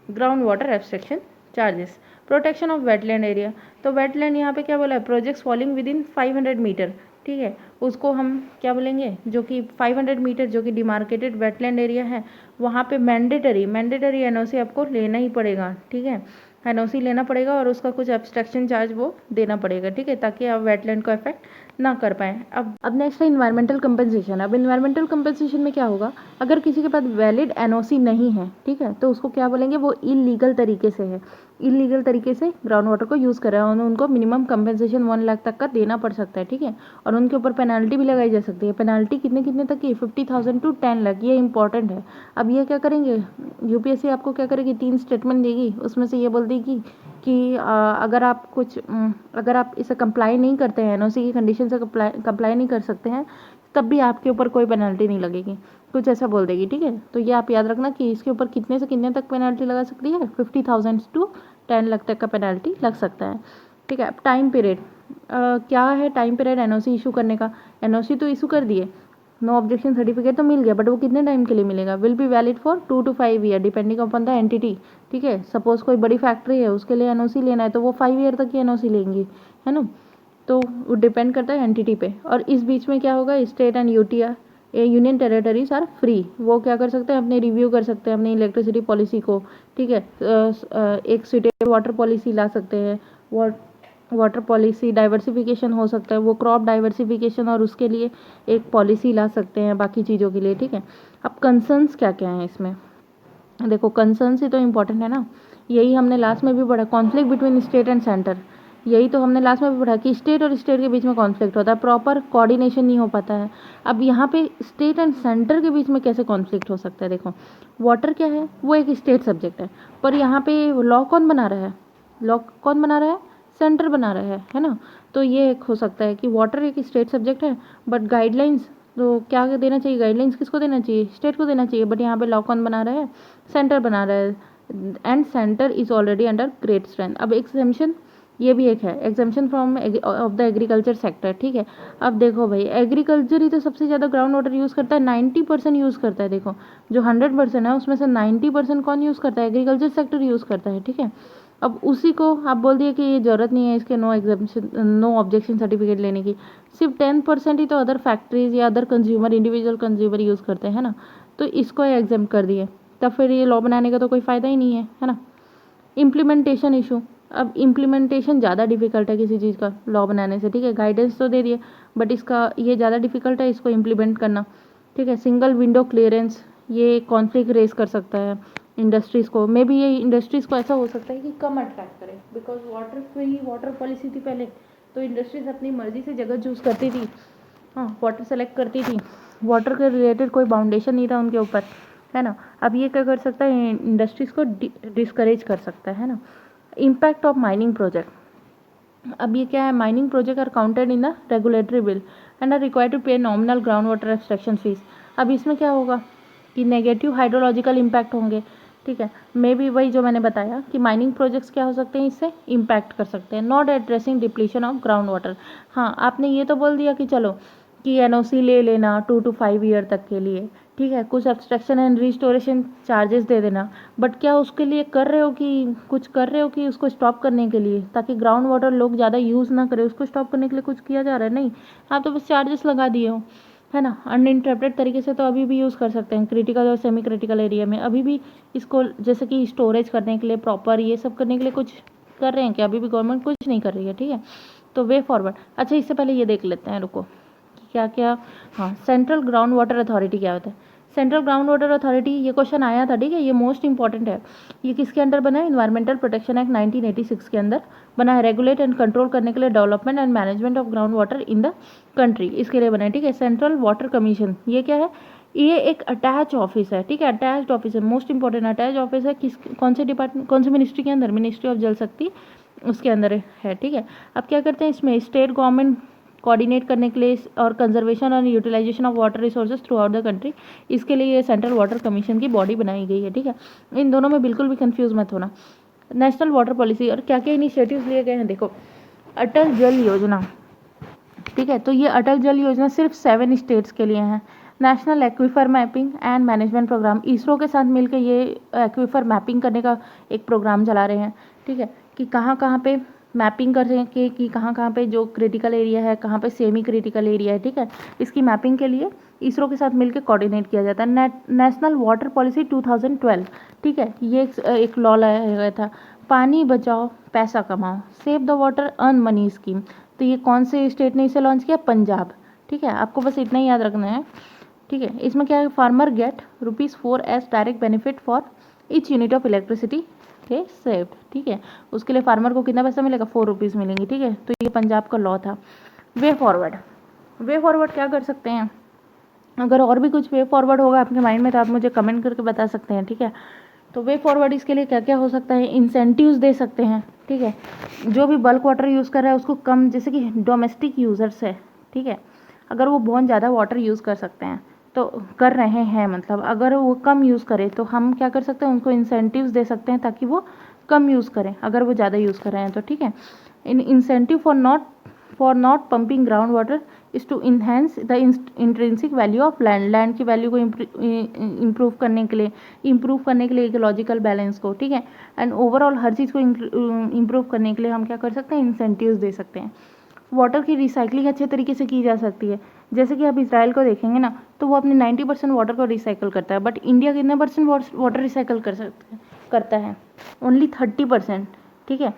A: ground water extraction charges. Protection of wetland area, तो वेटलैंड यहाँ पे क्या बोला है? Projects falling within 500 metre, ठीक है, उसको हम क्या बोलेंगे? जो कि 500 मीटर जो कि डिमार्केटेड वेटलैंड एरिया है, वहाँ पे मैंडेटरी एनओसी आपको लेना ही पड़ेगा, ठीक है। एनओसी लेना पड़ेगा और उसका कुछ एब्स्ट्रैक्शन चार्ज वो देना पड़ेगा, ठीक है, ताकि आप वेटलैंड को अफेक्ट ना कर पाएँ। अब नेक्स्ट है इन्वायरमेंटल कंपनसेशन। अब इन्वायरमेंटल कंपनसेशन में क्या होगा? अगर किसी के पास वैलिड एनओसी नहीं है, ठीक है, तो उसको क्या बोलेंगे? वो इलीगल तरीके से है, इलीगल तरीके से ग्राउंड वाटर को यूज़ कर रहा है, उनको मिनिमम कंपनसेशन 1 लाख तक का देना पड़ सकता है, ठीक है। और उनके ऊपर पेनल्टी भी लगाई जा सकती है। पेनल्टी कितने तक की? 50,000 टू 10 लाख, ये इंपॉर्टेंट है। अब ये क्या करेंगे? यूपीएससी आपको क्या करेगी? 3 स्टेटमेंट देगी, उसमें से ये बोल देगी कि अगर आप इसे कंप्लाई नहीं करते हैं, एनओसी की कंडीशन से कंप्लाई नहीं कर सकते हैं, तब भी आपके ऊपर कोई पेनल्टी नहीं लगेगी, कुछ ऐसा बोल देगी, ठीक है। तो ये आप याद रखना कि इसके ऊपर कितने से कितने तक पेनल्टी लगा सकती है? 50,000 टू 10 लाख तक का पेनल्टी लग सकता है, ठीक है। अब टाइम पीरियड, क्या है टाइम पीरियड एनओसी इशू करने का? एनओसी तो इशू कर दिए, नो ऑब्जेक्शन सर्टिफिकेट तो मिल गया, बट वो कितने टाइम के लिए मिलेगा? Will be valid for 2 to 5 year depending upon the entity, ठीक है। सपोज कोई बड़ी फैक्ट्री है, उसके लिए एनओसी लेना है तो वो 5 ईयर तक की एनओसी लेंगी, है ना। तो वो डिपेंड करता है एंटिटी पे। और इस बीच में क्या होगा? State and union territories are free, वो क्या कर सकते हैं? अपने रिव्यू कर सकते हैं अपनी इलेक्ट्रिसिटी पॉलिसी को, ठीक है। एक सुटेबल वाटर पॉलिसी ला सकते हैं, वाटर पॉलिसी डाइवर्सिफिकेशन हो सकता है, वो क्रॉप डाइवर्सिफिकेशन और उसके लिए एक पॉलिसी ला सकते हैं बाकी चीज़ों के लिए, ठीक है। अब कंसर्न्स क्या क्या हैं इसमें? देखो, कंसर्न्स ही तो इम्पोर्टेंट है ना, यही हमने लास्ट में भी पढ़ा, conflict between state and centre, यही तो हमने लास्ट में भी पढ़ा कि स्टेट और स्टेट के बीच में कॉन्फ्लिक्ट होता है, प्रॉपर कोऑर्डिनेशन नहीं हो पाता है। अब यहाँ पे स्टेट एंड सेंटर के बीच में कैसे कॉन्फ्लिक्ट हो सकता है? देखो, वाटर क्या है? वो एक स्टेट सब्जेक्ट है, पर यहाँ पे लॉ कौन बना रहा है? लॉ कौन बना रहा है? सेंटर बना रहा है ना। तो ये एक हो सकता है कि वाटर एक स्टेट सब्जेक्ट है, बट गाइडलाइंस तो क्या देना चाहिए? गाइडलाइंस किसको देना चाहिए? स्टेट को देना चाहिए, बट यहाँ पे लॉ कौन बना रहा है? सेंटर बना रहा है, and centre is already under great strength. अब एग्जेम्पशन, ये भी एक है, exemption from of the agriculture sector, ठीक है। अब देखो भाई, एग्रीकल्चर ही तो सबसे ज़्यादा ग्राउंड वाटर यूज़ करता है, 90% यूज़ करता है। देखो, जो 100% है उसमें से 90% कौन यूज़ करता है? एग्रीकल्चर सेक्टर यूज़ करता है, ठीक है। अब उसी को आप बोल दिए कि ये ज़रूरत नहीं है इसके नो ऑब्जेक्शन सर्टिफिकेट लेने की, सिर्फ 10% ही तो अदर फैक्ट्रीज या other consumer, individual consumer use करते हैं ना, तो इसको एग्जाम कर दिए, तब फिर ये लॉ बनाने का तो कोई फ़ायदा ही नहीं है ना। इम्प्लीमेंटेशन इशू, अब इम्प्लीमेंटेशन ज़्यादा डिफिकल्ट है किसी चीज़ का लॉ बनाने से, ठीक है। गाइडेंस तो दे दिए बट इसका ये ज़्यादा डिफिकल्ट है इसको इम्प्लीमेंट करना, ठीक है। सिंगल विंडो क्लियरेंस, ये कॉन्फ्लिक्ट रेस कर सकता है इंडस्ट्रीज़ को। मे बी ये इंडस्ट्रीज़ को ऐसा हो सकता है कि कम अट्रैक्ट करे, because water free water policy थी पहले, तो इंडस्ट्रीज़ अपनी मर्जी से जगह चूज़ करती थी, हाँ, वाटर सेलेक्ट करती थी, वाटर के रिलेटेड कोई बाउंडेशन नहीं था उनके ऊपर, है ना। अब ये क्या कर सकता है, इंडस्ट्रीज़ को डिस्करेज कर सकता है ना। इम्पैक्ट ऑफ माइनिंग प्रोजेक्ट, अब ये क्या है, mining project are counted in the regulatory bill and are required to pay nominal ground water extraction fees. अब इसमें क्या होगा कि नेगेटिव हाइड्रोलॉजिकल इम्पैक्ट होंगे, ठीक है। मे बी वही जो मैंने बताया कि माइनिंग प्रोजेक्ट्स क्या हो सकते हैं, इससे इम्पैक्ट कर सकते हैं। Not addressing depletion of ground water, हाँ आपने ये तो बोल दिया कि चलो कि एनओसी ले लेना 2 to 5 ईयर तक के लिए, ठीक है, कुछ एब्स्ट्रैक्शन एंड रिस्टोरेशन चार्जेस दे देना, बट क्या उसके लिए कर रहे हो कि कुछ कर रहे हो कि उसको स्टॉप करने के लिए, ताकि ग्राउंड वाटर लोग ज़्यादा यूज़ ना करें, उसको स्टॉप करने के लिए कुछ किया जा रहा है? नहीं, आप तो बस चार्जेस लगा दिए हो, है ना। अनइंटरप्टेड तरीके से तो अभी भी यूज़ कर सकते हैं क्रिटिकल और सेमी क्रिटिकल एरिया में, अभी भी इसको जैसे कि स्टोरेज करने के लिए प्रॉपर ये सब करने के लिए कुछ कर रहे हैं कि अभी भी गवर्नमेंट कुछ नहीं कर रही है, ठीक है। तो वे फॉरवर्ड, अच्छा इससे पहले ये देख लेते हैं, रुको क्या क्या, हाँ सेंट्रल ग्राउंड वाटर अथॉरिटी क्या होता है। सेंट्रल ग्राउंड वाटर अथॉरिटी, ये क्वेश्चन आया था, ठीक है, ये मोस्ट इंपॉर्टेंट है। ये किसके अंडर बना है, इन्वायरमेंटल प्रोटेक्शन एक्ट 1986 के अंदर बना है, रेगुलेट एंड कंट्रोल करने के लिए development and management of ground water in the country, इसके लिए बना है, ठीक है। सेंट्रल वाटर कमीशन, ये क्या है, ये एक अटैच ऑफिस है, ठीक है, अटैच्ड ऑफिस है, मोस्ट इंपॉर्टेंट अटैच ऑफिस है। किस कौन से डिपार्टमेंट, कौन सी मिनिस्ट्री के अंदर, मिनिस्ट्री ऑफ जल शक्ति, उसके अंदर है, ठीक है। अब क्या करते हैं इसमें, स्टेट गवर्नमेंट कोऑर्डिनेट करने के लिए और कंजर्वेशन और utilization of water resources throughout the country, इसके लिए ये सेंट्रल वाटर कमीशन की बॉडी बनाई गई है, ठीक है। इन दोनों में बिल्कुल भी कंफ्यूज मत होना। नेशनल वाटर पॉलिसी और क्या क्या इनिशिएटिव्स लिए गए हैं, देखो अटल जल योजना, ठीक है, तो ये अटल जल योजना सिर्फ 7 स्टेट्स के लिए है। National aquifer mapping and management programme, ISRO के साथ मिलकर ये एक्वीफर मैपिंग करने का एक प्रोग्राम चला रहे हैं, ठीक है, कि कहाँ कहाँ पे मैपिंग कर रहे हैं कि कहाँ कहाँ पे जो क्रिटिकल एरिया है, कहाँ पे सेमी क्रिटिकल एरिया है, ठीक है। इसकी मैपिंग के लिए इसरो के साथ मिलकर कोऑर्डिनेट किया जाता है। नेशनल वाटर पॉलिसी 2012, ठीक है, ये एक लॉ लाया गया था। पानी बचाओ पैसा कमाओ, save the water earn money scheme, तो ये कौन से स्टेट ने इसे लॉन्च किया, पंजाब, ठीक है, आपको बस इतना ही याद रखना है, ठीक है। इसमें क्या है, farmer get ₹4 as direct benefit for each unit of electricity है सेव्ड, ठीक है। उसके लिए फार्मर को कितना पैसा मिलेगा, ₹4 मिलेंगे, ठीक है। तो ये पंजाब का लॉ था। वे फॉरवर्ड, वे फॉरवर्ड क्या कर सकते हैं, अगर और भी कुछ वे फॉरवर्ड होगा आपके माइंड में तो आप मुझे कमेंट करके बता सकते हैं, ठीक है। तो वे फॉरवर्ड इसके लिए क्या क्या हो सकता है, इंसेंटिव्स दे सकते हैं, ठीक है। जो भी बल्क वाटर यूज़ कर रहा है उसको कम, जैसे कि डोमेस्टिक यूज़र्स है, ठीक है, अगर वो बहुत ज़्यादा वाटर यूज़ कर सकते हैं तो कर रहे हैं, मतलब अगर वो कम यूज़ करें तो हम क्या कर सकते हैं, उनको इंसेंटिव्स दे सकते हैं ताकि वो कम यूज़ करें, अगर वो ज़्यादा यूज़ कर रहे हैं तो, ठीक है। An incentive for not pumping ground water is to enhance the intrinsic value of land, land की वैल्यू को इम्प्रूव करने के लिए इकोलॉजिकल बैलेंस को, ठीक है, एंड ओवरऑल हर चीज़ को इम्प्रूव करने के लिए हम क्या कर सकते हैं, इंसेंटिव्स दे सकते हैं। वाटर की रिसाइकलिंग अच्छे तरीके से की जा सकती है, जैसे कि आप इसराइल को देखेंगे ना, तो वो अपने 90% वाटर को रिसाइकल करता है, बट इंडिया कितने परसेंट वाटर रिसाइकल करता है, ओनली 30%, ठीक है।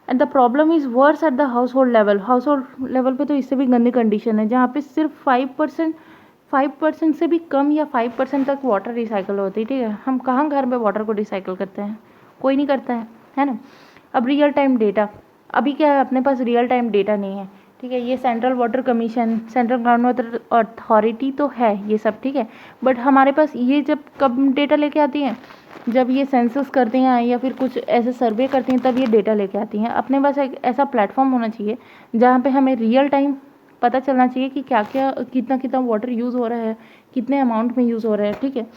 A: And the problem is verse at the house hold level पे, तो इससे भी गंदी कंडीशन है, जहाँ पे सिर्फ 5% से भी कम या 5% तक वाटर रिसाइकल होती है, ठीक है। हम कहाँ घर में वाटर को रिसाइकल करते हैं, कोई नहीं करता है ना। अब रियल टाइम डेटा, अभी क्या है, अपने पास रियल टाइम डेटा नहीं है, ठीक है। ये central water commission, central ground water authority तो है ये सब, ठीक है, बट हमारे पास ये जब कब डेटा लेके आती हैं, जब ये सेंसस करते हैं या फिर कुछ ऐसे सर्वे करते हैं, तब ये डेटा लेके आती हैं। अपने पास एक ऐसा प्लेटफॉर्म होना चाहिए जहाँ पे हमें रियल टाइम पता चलना चाहिए कि क्या क्या कितना कितना वाटर यूज़ हो रहा है, कितने अमाउंट में यूज़ हो रहा है, ठीक है।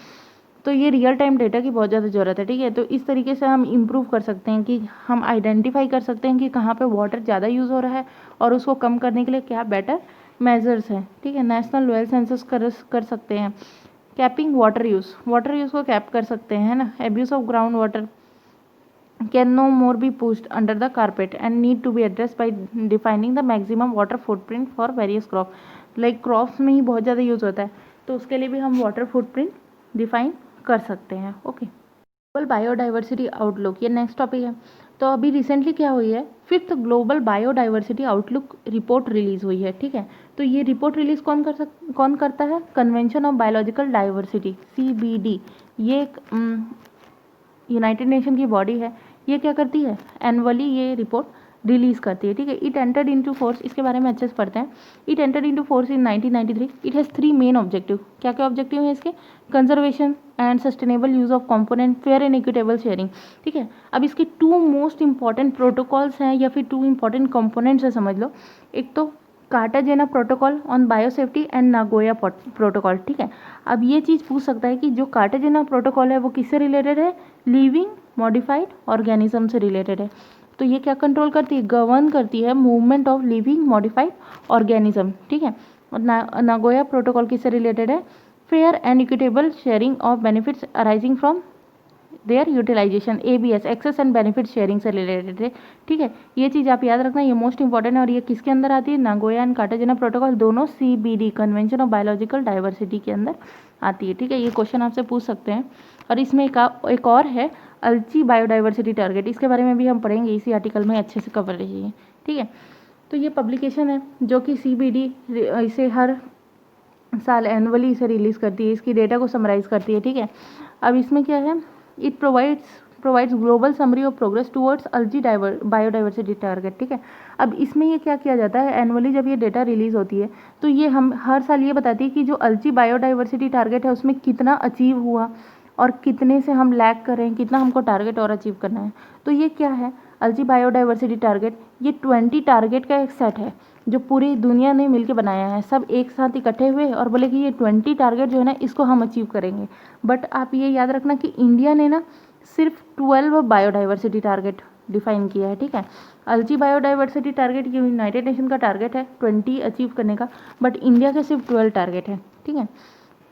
A: तो ये रियल टाइम डेटा की बहुत ज़्यादा ज़रूरत है, ठीक है। तो इस तरीके से हम इम्प्रूव कर सकते हैं कि हम आइडेंटिफाई कर सकते हैं कि कहाँ पे वाटर ज़्यादा यूज़ हो रहा है और उसको कम करने के लिए क्या बेटर मेजर्स हैं, ठीक है। नेशनल वेल सेंसस कर सकते हैं। कैपिंग वाटर यूज़ को कैप कर सकते हैं, है ना। Abuse of ground water can no more be pushed under the carpet and need to be address by defining the maximum water footprint for various crop, like crops में ही बहुत ज़्यादा यूज़ होता है, तो उसके लिए भी हम वाटर फुटप्रिंट डिफाइन कर सकते हैं, ओके। ग्लोबल बायोडाइवर्सिटी आउटलुक, ये नेक्स्ट टॉपिक है। तो अभी रिसेंटली क्या हुई है, 5th global biodiversity outlook report release हुई है, ठीक है। तो ये रिपोर्ट रिलीज़ कौन करता है, convention of biological diversity, CBD। ये एक यूनाइटेड नेशन की बॉडी है। ये क्या करती है, एनुअली ये रिपोर्ट रिलीज़ करती है, ठीक है। इट एंटर्ड इनटू फोर्स, इसके बारे में अच्छे से पढ़ते हैं। It entered into force in 1993। It has 3 main objective. क्या क्या ऑब्जेक्टिव है इसके, conservation and sustainable use of component, fair and equitable sharing, ठीक है। अब इसके 2 मोस्ट इंपॉर्टेंट प्रोटोकॉल्स हैं या फिर 2 इंपॉर्टेंट कंपोनेंट्स है, समझ लो। एक तो Cartagena protocol on biosafety and Nagoya protocol, ठीक है। अब ये चीज़ पूछ सकता है कि जो कार्टाजेना प्रोटोकॉल है वो किससे रिलेटेड है, लिविंग मॉडिफाइड ऑर्गेनिज्म से रिलेटेड है। तो ये क्या कंट्रोल करती है, गवर्न करती है movement of living modified organism, ठीक है। और नागोया प्रोटोकॉल किससे रिलेटेड है, fair and equitable sharing of benefits arising from their utilization, ABS, access and benefit sharing से रिलेटेड है, ठीक है। ये चीज़ आप याद रखना, ये मोस्ट इंपॉर्टेंट है। और ये किसके अंदर आती है, नागोया एंड कार्टाजेना प्रोटोकॉल दोनों CBD, convention of biological diversity के अंदर आती है, ठीक है। ये क्वेश्चन आपसे पूछ सकते हैं। और इसमें एक और है अल्ची बायोडाइवर्सिटी टारगेट, इसके बारे में भी हम पढ़ेंगे इसी आर्टिकल में, अच्छे से कवर लीजिए, ठीक है। तो ये पब्लिकेशन है जो कि CBD इसे हर साल एनुअली इसे रिलीज़ करती है, इसकी डेटा को समराइज करती है, ठीक है। अब इसमें क्या है, it provides global summary of progress towards Aichi biodiversity target, ठीक है। अब इसमें ये क्या किया जाता है, एनुअली जब ये डेटा रिलीज़ होती है तो ये हम हर साल ये बताती है कि जो अल्जी बायोडाइवर्सिटी टारगेट है उसमें कितना अचीव हुआ और कितने से हम लैग कर रहे हैं, कितना हमको टारगेट और अचीव करना है। तो ये क्या है, अल्जी बायोडाइवर्सिटी टारगेट, ये 20 टारगेट का एक सेट है जो पूरी दुनिया ने मिलकर बनाया है। सब एक साथ इकट्ठे हुए और बोले कि ये 20 टारगेट जो है ना इसको हम अचीव करेंगे। बट आप ये याद रखना कि इंडिया ने ना सिर्फ 12 बायोडाइवर्सिटी टारगेट डिफाइन किया है, ठीक है। अल्जी बायोडाइवर्सिटी टारगेट ये यूनाइटेड नेशन का टारगेट है 20 अचीव करने का, बट इंडिया के सिर्फ 12 टारगेट है, ठीक है।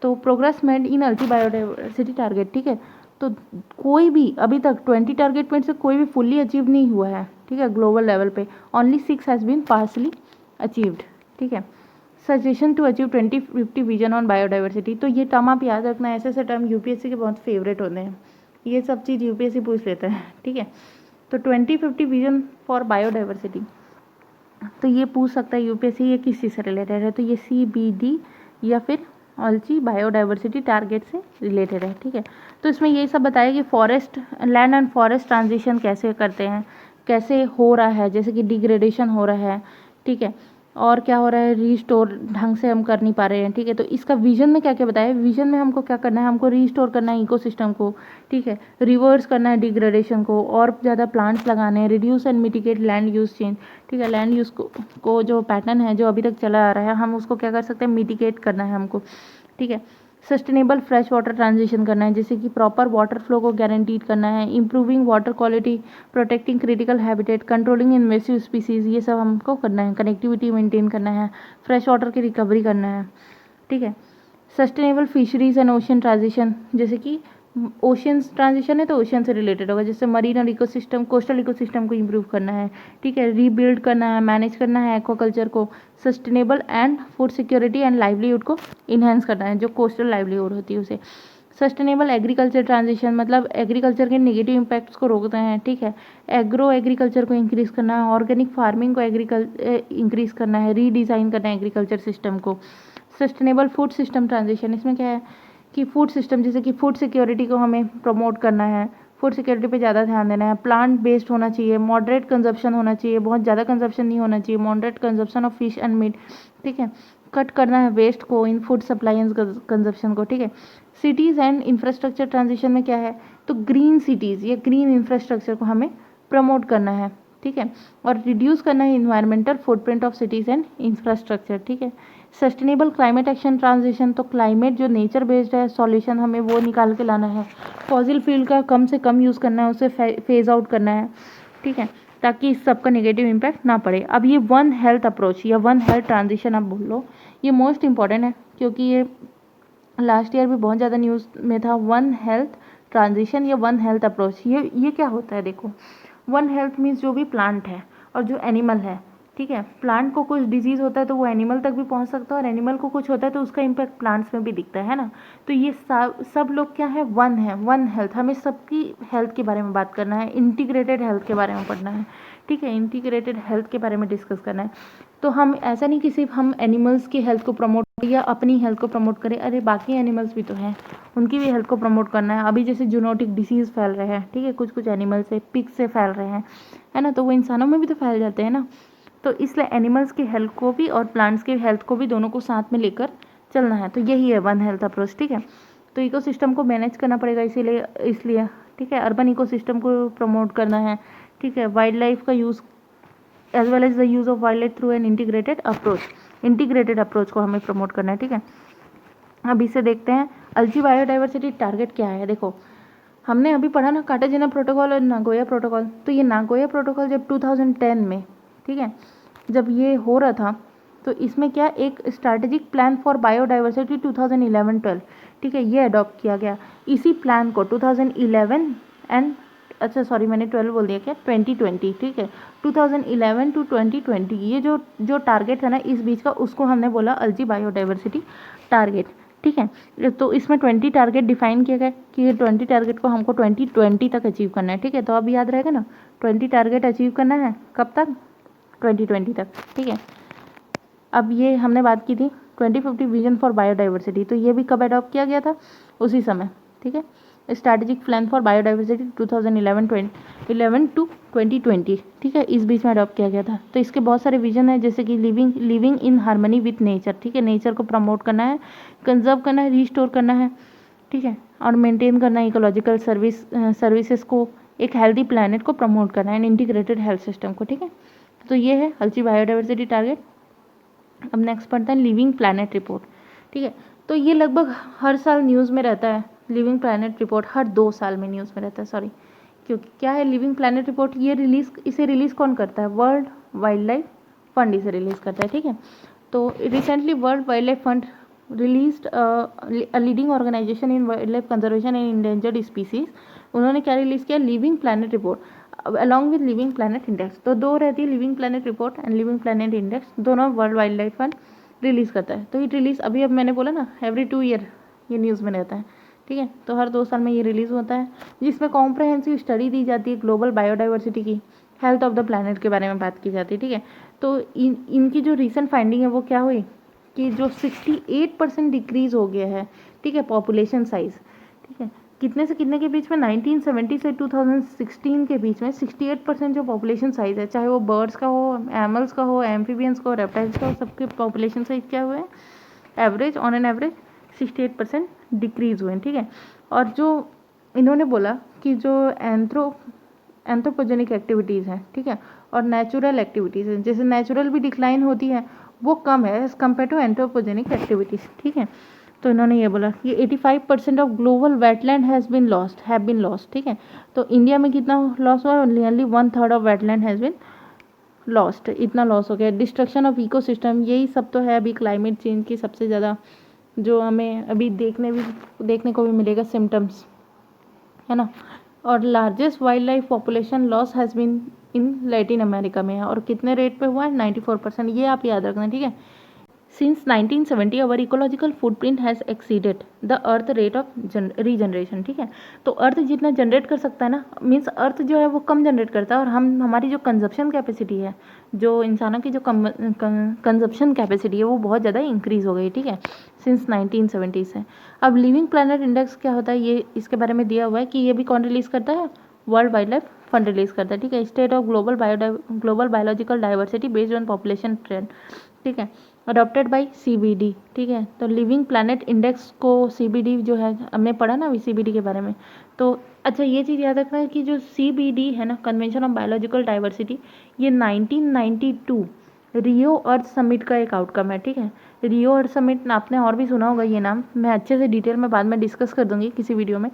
A: तो progress made in Aichi biodiversity target, ठीक है। तो कोई भी अभी तक 20 टारगेट में से कोई भी फुल्ली अचीव नहीं हुआ है, ठीक है, ग्लोबल लेवल पे। Only 6 has been partially achieved, ठीक है। Suggestion to achieve 2050 vision on biodiversity, तो ये टर्म आप याद रखना, ऐसे ऐसे टर्म UPSC के बहुत फेवरेट होते हैं, ये सब चीज़ UPSC पूछ लेता है, ठीक है। तो 2050 विजन फॉर बायोडाइवर्सिटी, तो ये पूछ सकता है UPSC ये किस चीज़ से रिलेटेड है, तो ये CBD या फिर अल्जी बायोडाइवर्सिटी टारगेट से रिलेटेड है, ठीक है। तो इसमें ये सब बताया कि forest, land and forest transition कैसे करते हैं, कैसे हो रहा है, जैसे कि डिग्रेडेशन हो रहा है, ठीक है, और क्या हो रहा है, रीस्टोर ढंग से हम कर नहीं पा रहे हैं, ठीक है। तो इसका विजन में क्या क्या बताया, विजन में हमको क्या करना है, हमको रीस्टोर करना है इकोसिस्टम को, ठीक है, रिवर्स करना है डिग्रेडेशन को, और ज़्यादा प्लांट्स लगाने हैं, reduce and mitigate land use change, ठीक है। लैंड यूज़ को जो पैटर्न है जो अभी तक चला आ रहा है, हम उसको क्या कर सकते हैं, मिटिगेट करना है हमको, ठीक है। सस्टेनेबल फ्रेश वाटर ट्रांजिशन करना है, जैसे कि प्रॉपर वाटर फ्लो को गारंटीड करना है, improving water quality, protecting critical habitat, controlling invasive species, ये सब हमको करना है, कनेक्टिविटी मेंटेन करना है, फ्रेश वाटर की रिकवरी करना है, ठीक है। Sustainable fisheries and ocean transition, जैसे कि ओशन ट्रांजिशन है तो ओशन से रिलेटेड होगा, जैसे मरीन और इकोसिस्टम, कोस्टल इकोसिस्टम को इम्प्रूव करना है, ठीक है, रीबिल्ड करना है, मैनेज करना है एक्वाकल्चर को, sustainable and food security and livelihood को इन्हेंस करना है, जो कोस्टल लाइवलीहुड होती है उसे। सस्टेनेबल एग्रीकल्चर ट्रांजिशन, मतलब एग्रीकल्चर के नेगेटिव इम्पैक्ट्स को रोकते हैं, ठीक है। एग्रो एग्रीकल्चर को इंक्रीज़ करना है, ऑर्गेनिक फार्मिंग को इंक्रीज़ करना है, रीडिज़ाइन करना है एग्रीकल्चर सिस्टम को। सस्टेनेबल फूड सिस्टम ट्रांजिशन, इसमें क्या है कि फूड सिस्टम, जैसे कि फूड सिक्योरिटी को हमें प्रमोट करना है, फूड सिक्योरिटी पे ज़्यादा ध्यान देना है, प्लांट बेस्ड होना चाहिए, मॉडरेट कंजप्शन होना चाहिए, बहुत ज़्यादा कंजप्शन नहीं होना चाहिए, moderate consumption of fish and meat, ठीक है। कट करना है वेस्ट को in food supply and consumption को, ठीक है। सिटीज़ एंड इंफ्रास्ट्रक्चर ट्रांजिशन में क्या है, तो ग्रीन सिटीज़ या ग्रीन इंफ्रास्ट्रक्चर को हमें प्रमोट करना है, ठीक है, और रिड्यूस करना है environmental footprint of cities and infrastructure, ठीक है। सस्टेनेबल क्लाइमेट एक्शन ट्रांजिशन, तो क्लाइमेट जो नेचर बेस्ड है सॉल्यूशन हमें वो निकाल के लाना है, फॉसिल फ्यूल का कम से कम यूज़ करना है, उसे फेज आउट करना है, ठीक है, ताकि इस सब का नेगेटिव इम्पैक्ट ना पड़े। अब ये वन हेल्थ अप्रोच या वन हेल्थ ट्रांजिशन आप बोल लो, ये मोस्ट इंपॉर्टेंट है क्योंकि ये लास्ट ईयर भी बहुत ज़्यादा न्यूज़ में था। वन हेल्थ ट्रांजिशन या वन हेल्थ अप्रोच, ये क्या होता है, देखो वन हेल्थ मीन्स जो भी प्लांट है और जो एनिमल है ठीक है। प्लांट को कुछ डिजीज़ होता है तो वो एनिमल तक भी पहुंच सकता है, और एनिमल को कुछ होता है तो उसका इम्पैक्ट प्लांट्स में भी दिखता है ना। तो ये सब लोग क्या है, वन हेल्थ। हमें सबकी हेल्थ के बारे में बात करना है, इंटीग्रेटेड हेल्थ के बारे में पढ़ना है, ठीक है, इंटीग्रेटेड हेल्थ के बारे में डिस्कस करना है। तो हम ऐसा नहीं कि सिर्फ हम एनिमल्स की हेल्थ को प्रमोट या अपनी हेल्थ को प्रमोट करें, अरे बाकी एनिमल्स भी तो हैं, उनकी भी हेल्थ को प्रमोट करना है। अभी जैसे जूनोटिक डिसीज़ फैल रहे हैं, ठीक है, कुछ कुछ एनिमल से, पिग से फैल रहे हैं, है ना, तो वो इंसानों में भी तो फैल जाते हैं ना। तो इसलिए एनिमल्स की हेल्थ को भी और प्लांट्स की हेल्थ को भी दोनों को साथ में लेकर चलना है। तो यही है वन हेल्थ अप्रोच, ठीक है। तो इकोसिस्टम को मैनेज करना पड़ेगा इसलिए ठीक है, अर्बन इकोसिस्टम को प्रमोट करना है, ठीक है, वाइल्ड लाइफ का use as well as the use of wildlife through an integrated approach को हमें प्रमोट करना है, ठीक है। अब इसे देखते हैं, अल्ची बायोडाइवर्सिटी टारगेट क्या है। देखो हमने अभी पढ़ा ना कार्टाजेना प्रोटोकॉल और नागोया प्रोटोकॉल। तो ये नागोया प्रोटोकॉल जब 2010 में, ठीक है, जब ये हो रहा था तो इसमें क्या एक स्ट्रैटेजिक प्लान फॉर बायोडाइवर्सिटी 2011-12, ठीक है, ये अडॉप्ट किया गया। इसी प्लान को 2011 एंड अच्छा सॉरी मैंने 12 बोल दिया क्या, 2020, ठीक है, 2011 टू 2020 ये जो टारगेट है ना इस बीच का, उसको हमने बोला अल्ची बायोडाइवर्सिटी टारगेट, ठीक है। तो इसमें 20 टारगेट डिफाइन किया गया कि ये 20 टारगेट को हमको 2020 तक अचीव करना है, ठीक है। तो अब याद रहेगा ना, 20 टारगेट अचीव करना है कब तक, 2020 तक, ठीक है। अब ये हमने बात की थी 2050 विजन फॉर बायोडाइवर्सिटी, तो ये भी कब अडॉप्ट किया गया था, उसी समय, ठीक है। Strategic plan for biodiversity 2011 to 2020, ठीक है, इस बीच में अडॉप्ट किया गया था। तो इसके बहुत सारे विजन है, जैसे कि living in harmony with nature, ठीक है, नेचर को प्रमोट करना है, कंजर्व करना है, रिस्टोर करना है, ठीक है, और मेंटेन करना है इकोलॉजिकल सर्विसेज को, एक हेल्दी प्लानट को प्रमोट करना है, एंड इंटीग्रेटेड हेल्थ सिस्टम को, ठीक है। तो ये है अल्ची बायोडाइवर्सिटी टारगेट। अब नेक्स्ट पढ़ते हैं लिविंग प्लैनेट रिपोर्ट, ठीक है। तो ये लगभग हर साल न्यूज़ में रहता है, लिविंग प्लैनेट रिपोर्ट हर 2 साल में न्यूज़ में रहता है, सॉरी, क्योंकि क्या है लिविंग प्लैनेट रिपोर्ट, ये इसे रिलीज़ कौन करता है, वर्ल्ड वाइल्ड लाइफ फंड इसे रिलीज़ करता है, ठीक है। तो recently World Wild Life Fund released a leading organisation in wild life conservation and endangered species, उन्होंने क्या रिलीज़ किया, Living Planet Report along with Living Planet Index. तो दो रहती है, Living Planet Report and Living Planet Index, दोनों World Wild Life Fund release करता है। तो ये रिलीज़ अभी अब मैंने बोला ना एवरी 2 ईयर ये न्यूज़ में रहता है, ठीक है। तो हर 2 साल में ये रिलीज़ होता है, जिसमें कॉम्प्रहेंसिव स्टडी दी जाती है ग्लोबल बायोडाइवर्सिटी की, हेल्थ ऑफ द प्लैनेट के बारे में बात की जाती है, ठीक है। तो इनकी जो रिसेंट फाइंडिंग है वो क्या हुई कि जो 68% डिक्रीज़ हो गया है, ठीक है, पॉपुलेशन साइज़, ठीक है, कितने से कितने के बीच में, 1970 से 2016 के बीच में 68% जो पॉपुलेशन साइज़ है, चाहे वो बर्ड्स का हो, एमल्स का हो, एम्फीबियंस का हो, रेप्टाइल्स का हो, सबके पॉपुलेशन साइज क्या हुए हैं, average on an average 68% decrease हुए हैं, ठीक है। और जो इन्होंने बोला कि जो एंथ्रोपोजेनिक एक्टिविटीज़ हैं, ठीक है, और नेचुरल एक्टिविटीज़ हैं, जैसे नेचुरल भी डिक्लाइन होती है वो कम है as compare to anthropogenic activities, ठीक है। तो इन्होंने ये बोला कि 85% of global wetland have been lost, ठीक है। तो इंडिया में कितना लॉस हुआ, nearly 1/3 of wetland has been lost, इतना लॉस हो गया। डिस्ट्रक्शन ऑफ इकोसिस्टम, यही सब तो है अभी क्लाइमेट चेंज की सबसे ज़्यादा जो हमें अभी देखने को भी मिलेगा सिम्टम्स, है ना। और largest wildlife population loss has been in Latin America में है, और कितने रेट पे हुआ है, 94%, ये आप याद रखना, ठीक है। Since 1970 our ecological footprint has exceeded the earth rate of regeneration, ठीक है। तो अर्थ जितना जनरेट कर सकता है ना, मीन्स अर्थ जो है वो कम जनरेट करता है, और हमारी जो कंजप्शन कैपेसिटी है, जो इंसानों की जो कंजप्शन कैपेसिटी है वो बहुत ज़्यादा इंक्रीज़ हो गई, ठीक है, सिंस 1970 से। अब लिविंग प्लैनेट इंडेक्स क्या होता है, ये इसके बारे में दिया हुआ है कि ये भी कौन रिलीज़ करता है, World Wild Life Fund release करता है, ठीक है। State of global biological diversity based on population trend, ठीक है, अडॉप्टेड बाय CBD, ठीक है। तो लिविंग प्लैनेट इंडेक्स को CBD जो है हमने पढ़ा ना अभी CBD के बारे में। तो अच्छा ये चीज़ याद रखना है कि जो CBD है ना, कन्वेंशन ऑफ बायोलॉजिकल डाइवर्सिटी, ये 1992 रियो अर्थ समिट का एक आउटकम है, ठीक है। रियो अर्थ समिट आपने और भी सुना होगा ये नाम, मैं अच्छे से डिटेल में बाद में डिस्कस कर दूंगी किसी वीडियो में,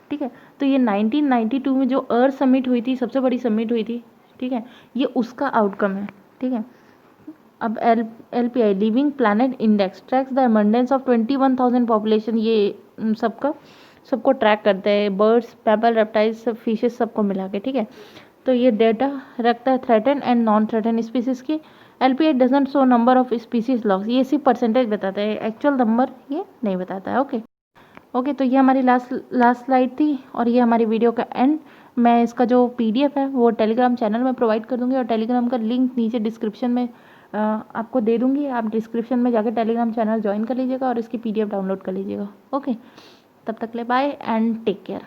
A: ठीक है। तो ये 1992 में जो अर्थ समिट हुई थी, सबसे बड़ी समिट हुई थी, ठीक है, ये उसका आउटकम है, ठीक है। अब LPI living Planet index tracks the abundance of 21,000 population, ये सबको ट्रैक करता है, बर्ड्स, पैपल, रेप्टाइल्स, फिशेस सबको मिला के, ठीक है। तो ये डेटा रखता है threaten and non threaten species की, LPI doesn't show number of species loss, ये सिर्फ परसेंटेज बताता है, एक्चुअल नंबर ये नहीं बताता है। ओके, तो ये हमारी लास्ट स्लाइड थी और ये हमारी वीडियो का एंड। मैं इसका जो PDF है वो टेलीग्राम चैनल में प्रोवाइड कर दूंगी और टेलीग्राम का लिंक नीचे डिस्क्रिप्शन में आपको दे दूंगी। आप डिस्क्रिप्शन में जाकर टेलीग्राम चैनल ज्वाइन कर लीजिएगा और इसकी PDF डाउनलोड कर लीजिएगा। ओके, तब तक ले बाय एंड टेक केयर।